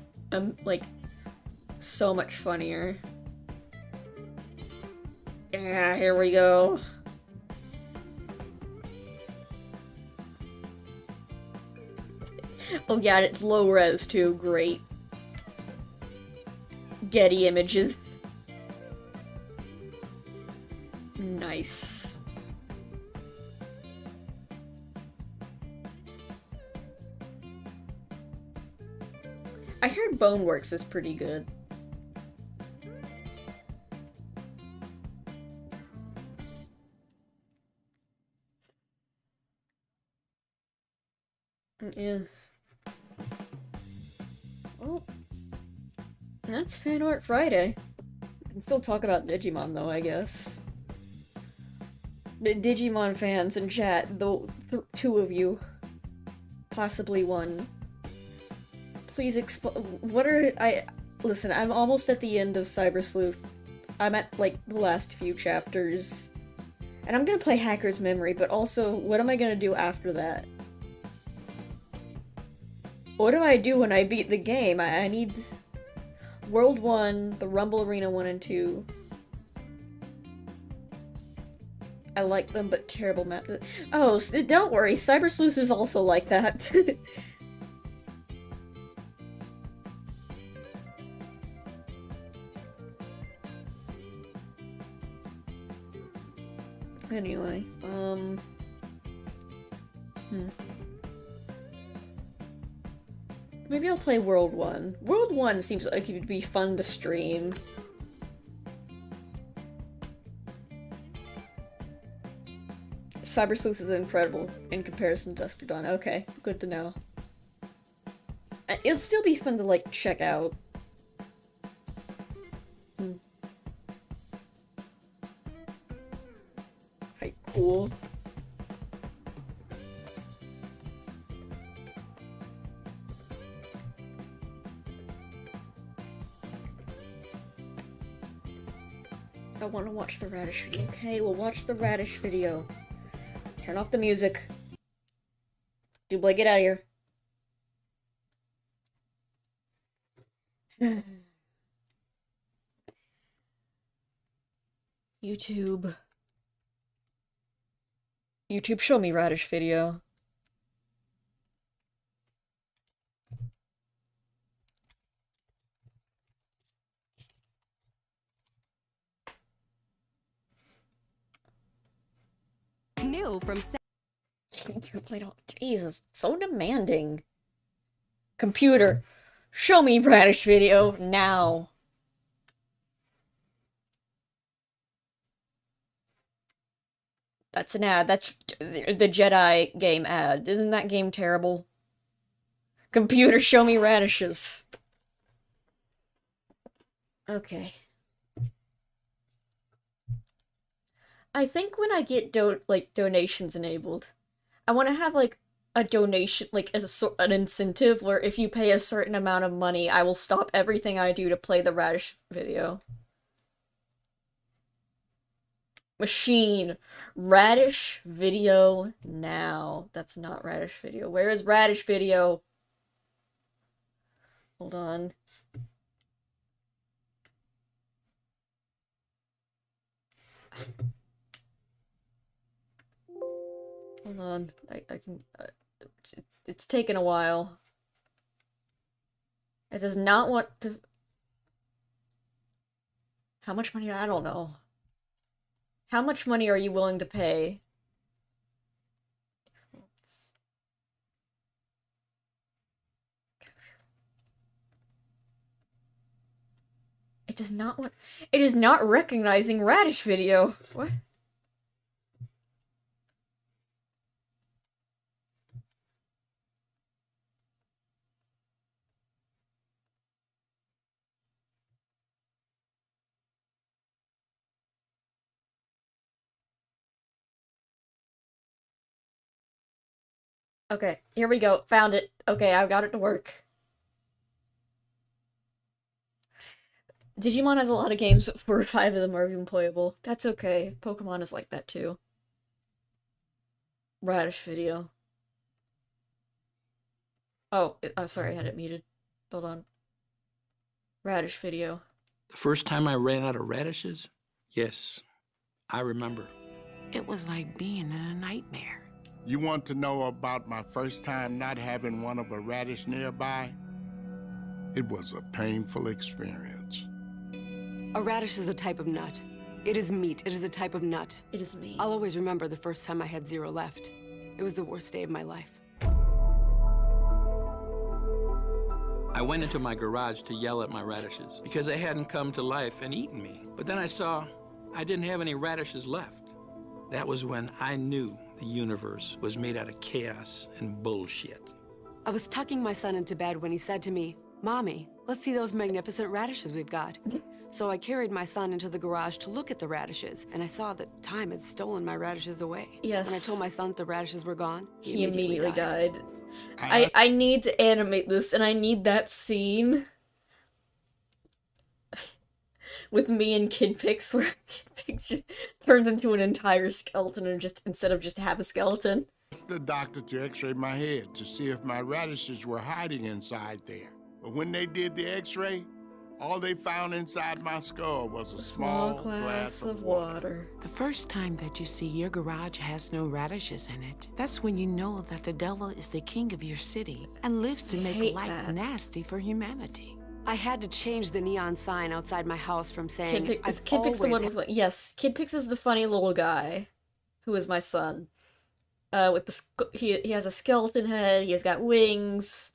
so much funnier. Yeah, here we go. Oh yeah, it's low res too, great. Getty images. Nice. I heard Boneworks is pretty good. Yeah. Well, that's Fan Art Friday. We can still talk about Digimon though, I guess. The Digimon fans in chat, the 2 of you. Possibly 1. Please listen, I'm almost at the end of Cyber Sleuth. I'm at, like, the last few chapters. And I'm gonna play Hacker's Memory, but also, what am I gonna do after that? What do I do when I beat the game? I need World 1, the Rumble Arena 1 and 2. I like them, but terrible map. Oh, don't worry, Cyber Sleuth is also like that. Anyway, maybe I'll play World 1. World 1 seems like it would be fun to stream. Cyber Sleuth is incredible in comparison to Dusk to Dawn. Okay, good to know. It'll still be fun to, like, check out. Quite cool. I want to watch the Radish video. Okay, we'll watch the Radish video. Turn off the music. Dublé, get out of here. YouTube. YouTube, show me Radish video. New from Jesus, so demanding. Computer, show me Radish video now. That's an ad. That's the Jedi game ad. Isn't that game terrible? Computer, show me radishes. Okay. I think when I get donations enabled, I want to have like a donation, like an incentive where if you pay a certain amount of money, I will stop everything I do to play the Radish video. Machine, Radish video now. That's not Radish video. Where is Radish video? Hold on. Hold on. I can. It's taken a while. It does not want to. How much money? I don't know. How much money are you willing to pay? It does not want. It is not recognizing Radish video. What? Okay, here we go. Found it. Okay, I've got it to work. Digimon has a lot of games where 5 of them are even playable. That's okay. Pokemon is like that too. Radish video. Oh, I'm sorry, I had it muted. Hold on. Radish video. The first time I ran out of radishes? Yes, I remember. It was like being in a nightmare. You want to know about my first time not having one of a radish nearby? It was a painful experience. A radish is a type of nut. It is meat. It is a type of nut. It is me. I'll always remember the first time I had 0 left. It was the worst day of my life. I went into my garage to yell at my radishes because they hadn't come to life and eaten me. But then I saw I didn't have any radishes left. That was when I knew the universe was made out of chaos and bullshit. I was tucking my son into bed when he said to me, "Mommy, let's see those magnificent radishes we've got." So I carried my son into the garage to look at the radishes, and I saw that time had stolen my radishes away. Yes. When I told my son that the radishes were gone, He immediately died. I need to animate this, and I need that scene with me and Kid Pix, where Kid Pix just turns into an entire skeleton and instead of just have a skeleton. Asked the doctor to x-ray my head to see if my radishes were hiding inside there. But when they did the x-ray, all they found inside my skull was a small glass of water. The first time that you see your garage has no radishes in it, that's when you know that the devil is the king of your city and lives to I make hate life that. nasty for humanity. I had to change the neon sign outside my house from saying, Is Kid Pix the one with... Yes, Kid Pix is the funny little guy. who is my son. With he has a skeleton head, he has got wings.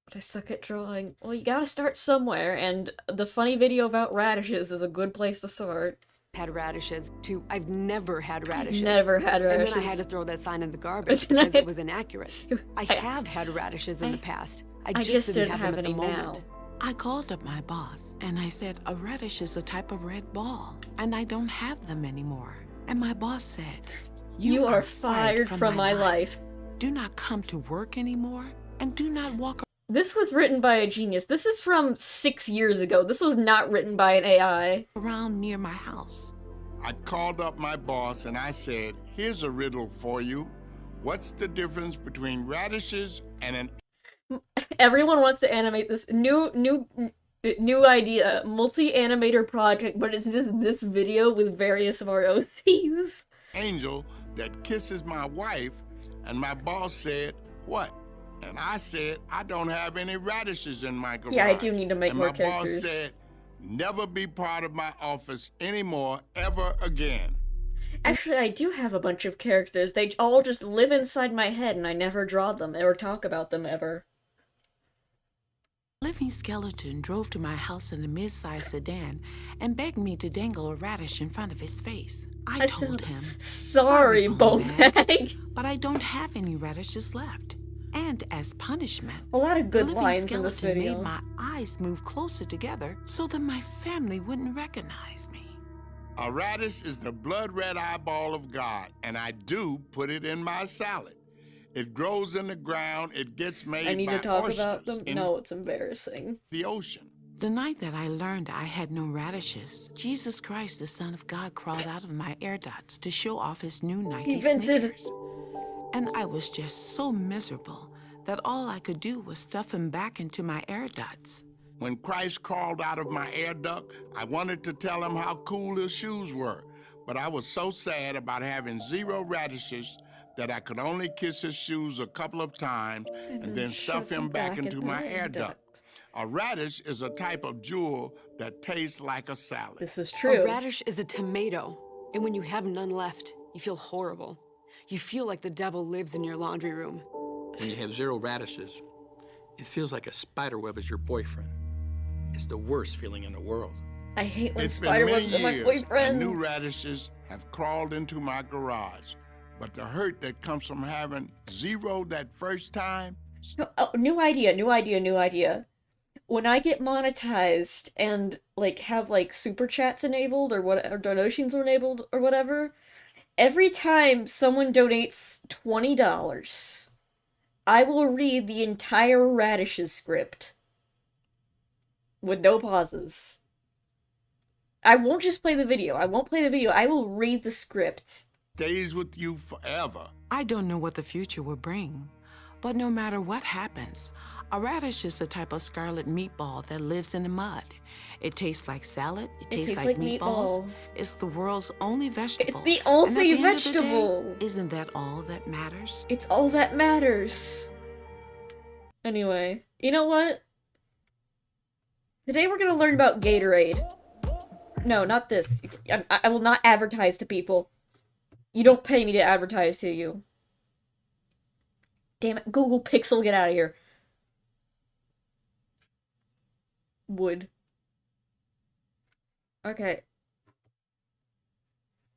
But I suck at drawing. Well, you gotta start somewhere, and the funny video about radishes is a good place to start. Had radishes to I've never had radishes. Never had radishes. And then I had to throw that sign in the garbage because it was inaccurate. I have had radishes in the past. I just didn't have them at the moment. I called up my boss and I said a radish is a type of red ball and I don't have them anymore. And my boss said, You are fired from my life. Do not come to work anymore and do not walk. This was written by a genius. This is from 6 years ago. This was not written by an AI. Around near my house. I called up my boss and I said, here's a riddle for you. What's the difference between radishes and an... Everyone wants to animate this new idea, multi-animator project, but it's just this video with various Mario themes. Angel that kisses my wife, and my boss said, what? And I said, I don't have any radishes in my garage. Yeah, I do need to make and more my characters. boss said, never be part of my office anymore, ever again. Actually, I do have a bunch of characters. They all just live inside my head, and I never draw them or talk about them ever. Living skeleton drove to my house in a mid-sized sedan and begged me to dangle a radish in front of his face. I told him, Sorry, Bone Bag. but I don't have any radishes left. And as punishment, A lot of good the living lines in this skeleton video. made my eyes move closer together so that my family wouldn't recognize me. A radish is the blood red eyeball of God, and I do put it in my salad. It grows in the ground, it gets made by I need to talk oysters about them. in No, it's embarrassing. the ocean. The night that I learned I had no radishes, Jesus Christ, the Son of God, crawled out of my air dots to show off his new Nike vented. Sneakers. And I was just so miserable that all I could do was stuff him back into my air dots. When Christ crawled out of my air duct, I wanted to tell him how cool his shoes were, but I was so sad about having 0 radishes that I could only kiss his shoes a couple of times and then stuff him back into my air duct. A radish is a type of jewel that tastes like a salad. This is true. A radish is a tomato, and when you have none left, you feel horrible. You feel like the devil lives in your laundry room. When you have 0 radishes, it feels like a spider web is your boyfriend. It's the worst feeling in the world. I hate when It's been spider many webs are my years, and new boyfriends. radishes have crawled into my garage. But the hurt that comes from having 0 that first time, No, oh, new idea. When I get monetized and like have like super chats enabled or what, or donations enabled or whatever, every time someone donates $20, I will read the entire radishes script with no pauses. I won't just play the video. I won't play the video. I will read the script. stays with you forever. I don't know what the future will bring, but no matter what happens, a radish is a type of scarlet meatball that lives in the mud. It tastes like salad, it tastes like meatballs. meatball. It's the world's only vegetable. the And at only the end of the day, vegetable. isn't that all that matters? It's all that matters. Anyway, you know what? Today we're gonna learn about Gatorade. No, not this. I will not advertise to people. You don't pay me to advertise to you. Damn it, Google Pixel, get out of here. Wood. Okay.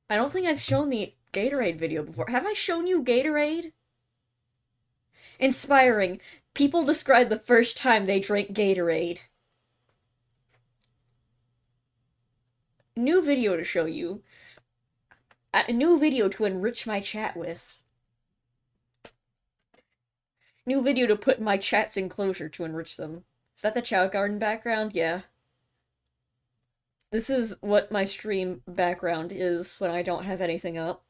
I don't think I've shown the Gatorade video before. Have I shown you Gatorade? Inspiring. People describe the first time they drank Gatorade. New video to show you. A new video to enrich my chat with. New video to put in my chat's enclosure to enrich them. Is that the Chow Garden background? Yeah. This is what my stream background is when I don't have anything up.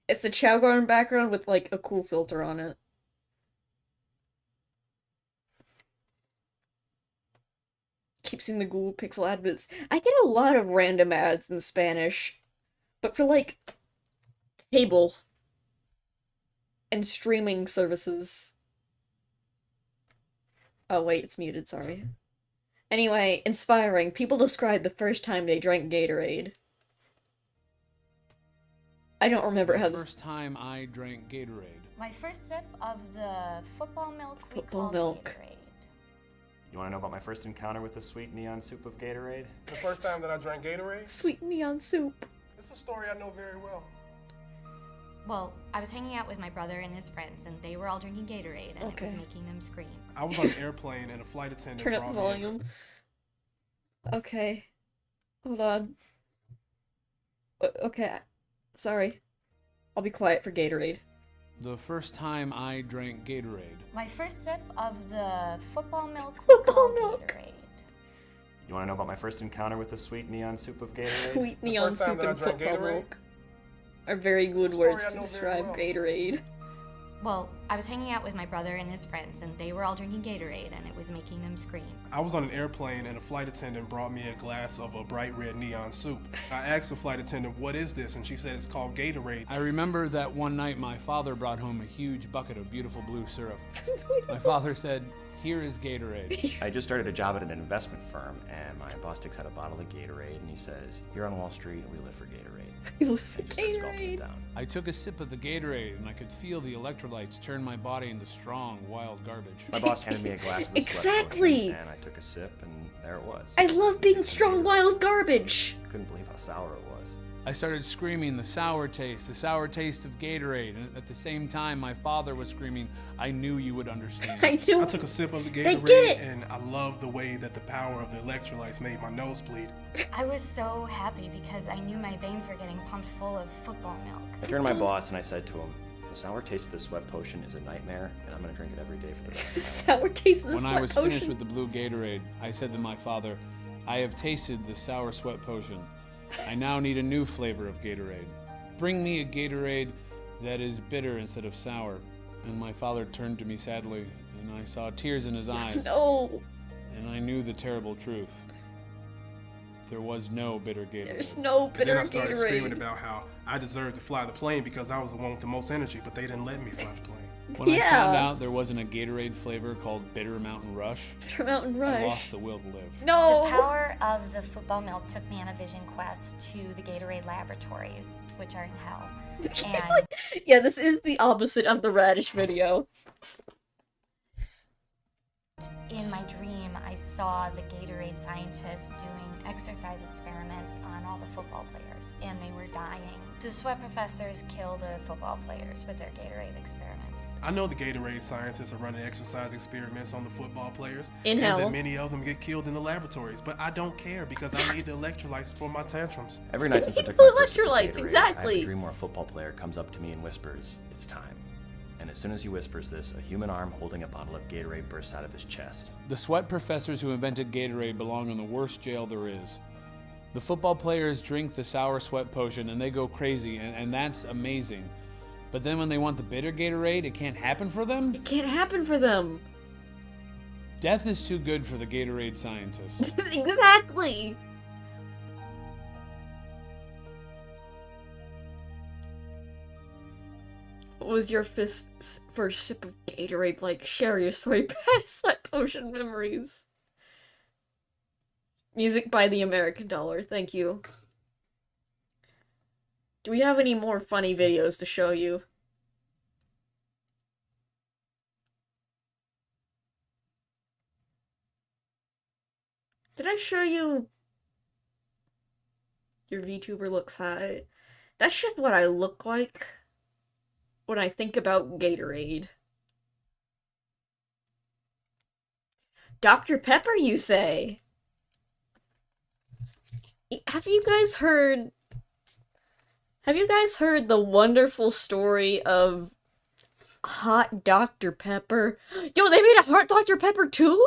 It's the Chow Garden background with, like, a cool filter on it. Keep seeing the Google Pixel adverts. I get a lot of random ads in Spanish, but for, like, cable and streaming services. Oh, wait, it's muted, sorry. Anyway, inspiring. People describe the first time they drank Gatorade. I don't remember how The this... first time I drank Gatorade. My first sip of the football milk we Football call milk. Gatorade. You want to know about my first encounter with the sweet neon soup of Gatorade? The first time that I drank Gatorade? Sweet neon soup. It's a story I know very well. Well, I was hanging out with my brother and his friends, and they were all drinking Gatorade, and it was making them scream. I was on an airplane and a flight attendant Turn up the brought me volume. Okay. Hold on. Okay. Sorry. I'll be quiet for Gatorade. The first time I drank Gatorade. My first sip of the football milk we Football call milk. Gatorade. You want to know about my first encounter with the sweet neon soup of Gatorade? Sweet neon first time soup that I and drank football Gatorade? milk are very good It's a story words I to know very describe well. Gatorade. Well, I was hanging out with my brother and his friends, and they were all drinking Gatorade, and it was making them scream. I was on an airplane and a flight attendant brought me a glass of a bright red neon soup. I asked the flight attendant, what is this? And she said it's called Gatorade. I remember that one night my father brought home a huge bucket of beautiful blue syrup. My father said, "Here is Gatorade." I just started a job at an investment firm, and my boss takes out a bottle of Gatorade, and he says, "You're on Wall Street, and we live for Gatorade." We live for And just starts gulping it Gatorade. down. I took a sip of the Gatorade and I could feel the electrolytes turn my body into strong, wild garbage. My boss handed me a glass of the sweat Exactly. potion, and I took a sip, and there it was. I love being strong, wild garbage. Couldn't believe how sour it was. I started screaming the sour taste of Gatorade, and at the same time my father was screaming, "I knew you would understand." I do. I took a sip of the They get Gatorade it. and I loved the way that the power of the electrolytes made my nose bleed. I was so happy because I knew my veins were getting pumped full of football milk. I turned to my boss and I said to him, "The sour taste of the sweat potion is a nightmare, and I'm going to drink it every day for the rest of my life." Sour taste of the When I sweat was potion. finished with the blue Gatorade, I said to my father, "I have tasted the sour sweat potion. I now need a new flavor of Gatorade. Bring me a Gatorade that is bitter instead of sour." And my father turned to me sadly, and I saw tears in his eyes, No, and I knew the terrible truth. There was no bitter Gatorade. there's no And bitter then I started screaming Gatorade. about how I deserved to fly the plane because I was the one with the most energy, but they didn't let me fly the plane. When I Yeah. found out there wasn't a Gatorade flavor called Bitter Mountain Rush, Bitter Mountain I Rush. lost the will to live. No. The power of the football milk took me on a vision quest to the Gatorade laboratories, which are in hell. And Yeah, this is the opposite of the radish video. in my dream, I saw the Gatorade scientists doing exercise experiments on all the football players, and they were dying. The sweat professors kill the football players with their Gatorade experiments. I know the Gatorade scientists are running exercise experiments on the football players. In and hell. that many of them get killed in the laboratories, but I don't care because I need the electrolytes for my tantrums. Every night since I Need took the my first sip of electrolytes, Gatorade, I have exactly. a dream where a football player comes up to me and whispers, "It's time." And as soon as he whispers this, a human arm holding a bottle of Gatorade bursts out of his chest. The sweat professors who invented Gatorade belong in the worst jail there is. The football players drink the sour sweat potion and they go crazy, and that's amazing. But then when they want the bitter Gatorade, it can't happen for them? It can't happen for them. Death is too good for the Gatorade scientists. Exactly. What was your first sip of Gatorade like? Share your soy bad sweat potion memories. Music by the American Dollar, thank you. Do we have any more funny videos to show you? Did I show you your VTuber looks hot? That's just what I look like when I think about Gatorade. Dr. Pepper, you say? Have you guys heard the wonderful story of Hot Dr. Pepper? Yo, they made a Hot Dr. Pepper too?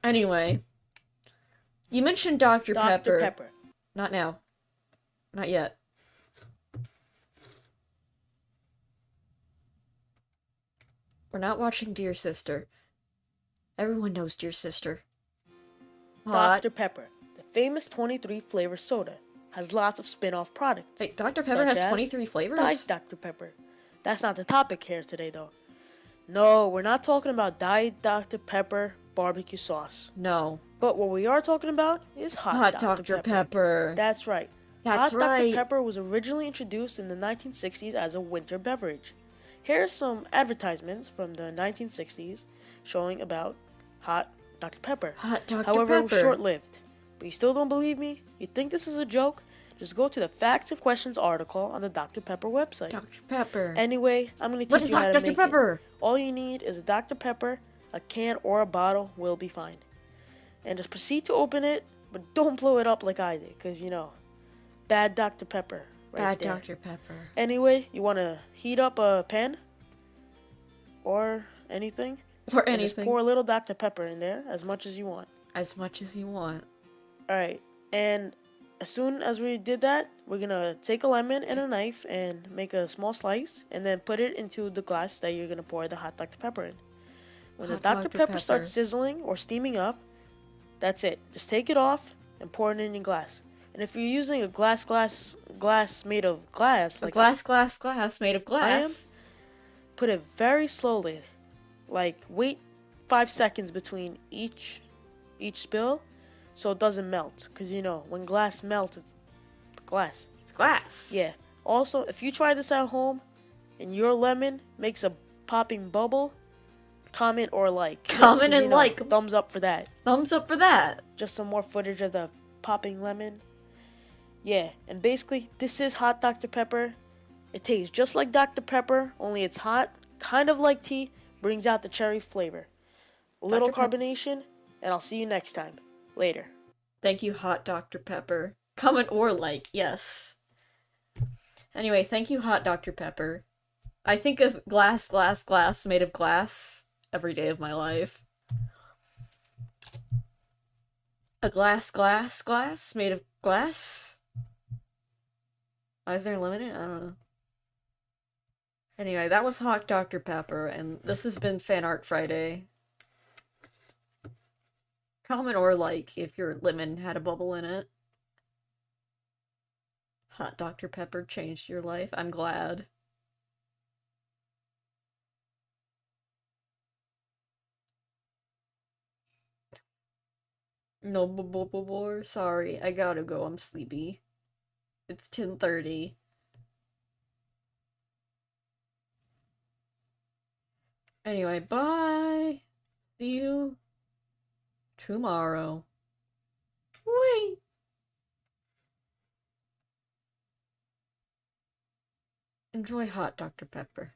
Anyway, you mentioned Dr. Pepper. Not now. Not yet. We're not watching Dear Sister. Everyone knows Dear Sister. Hot. Dr. Pepper, the famous 23 flavor soda, has lots of spin-off products. Wait, Dr. Pepper such has as 23 flavors? Diet Dr. Pepper. That's not the topic here today, though. No, we're not talking about Diet Dr. Pepper, barbecue sauce. No. But what we are talking about is hot Dr. Pepper. That's right. That's hot right. Dr. Pepper was originally introduced in the 1960s as a winter beverage. Here are some advertisements from the 1960s showing about hot Dr. Pepper. Hot Dr. However, it was Pepper. short-lived. But you still don't believe me? You think this is a joke? Just go to the Facts and Questions article on the Dr. Pepper website. Dr. Pepper. Anyway, I'm going to What teach is you how to Dr. make Pepper? it. All you need is a Dr. Pepper, a can or a bottle will be fine. And just proceed to open it, but don't blow it up like I did, because, you know, bad Dr. Pepper. Bad there. Dr. Pepper. Anyway, you want to heat up a pan or anything. Or And anything. just pour a little Dr. Pepper in there, as much as you want. As much as you want. Alright, and as soon as we did that, we're gonna take a lemon and a knife and make a small slice, and then put it into the glass that you're gonna pour the hot Dr. Pepper in. When the Hot Dr. Dr. Pepper starts sizzling or steaming up, that's it. Just take it off and pour it in your glass. And if you're using a glass made of glass, A glass made of glass. put it very slowly. Like, wait 5 seconds between each spill so it doesn't melt. Because, you know, when glass melts, it's glass. It's glass. Yeah. Also, if you try this at home and your lemon makes a popping bubble, comment or like. Comment 'Cause, and you know, like. Thumbs up for that. Thumbs up for that. Just some more footage of the popping lemon. Yeah, and basically, this is hot Dr. Pepper. It tastes just like Dr. Pepper, only it's hot, kind of like tea, brings out the cherry flavor. A little carbonation, and I'll see you next time. Later. Thank you, hot Dr. Pepper. Comment or like, yes. Anyway, thank you, hot Dr. Pepper. I think of glass made of glass every day of my life. A glass made of glass? Why is there a limit? I don't know. Anyway, that was hot Dr. Pepper, and this has been Fan Art Friday. Comment or like if your lemon had a bubble in it. Hot Dr. Pepper changed your life. I'm glad. No more. Sorry, I gotta go. I'm sleepy. It's 10:30. Anyway, bye. See you tomorrow. Wait. Enjoy hot Dr. Pepper.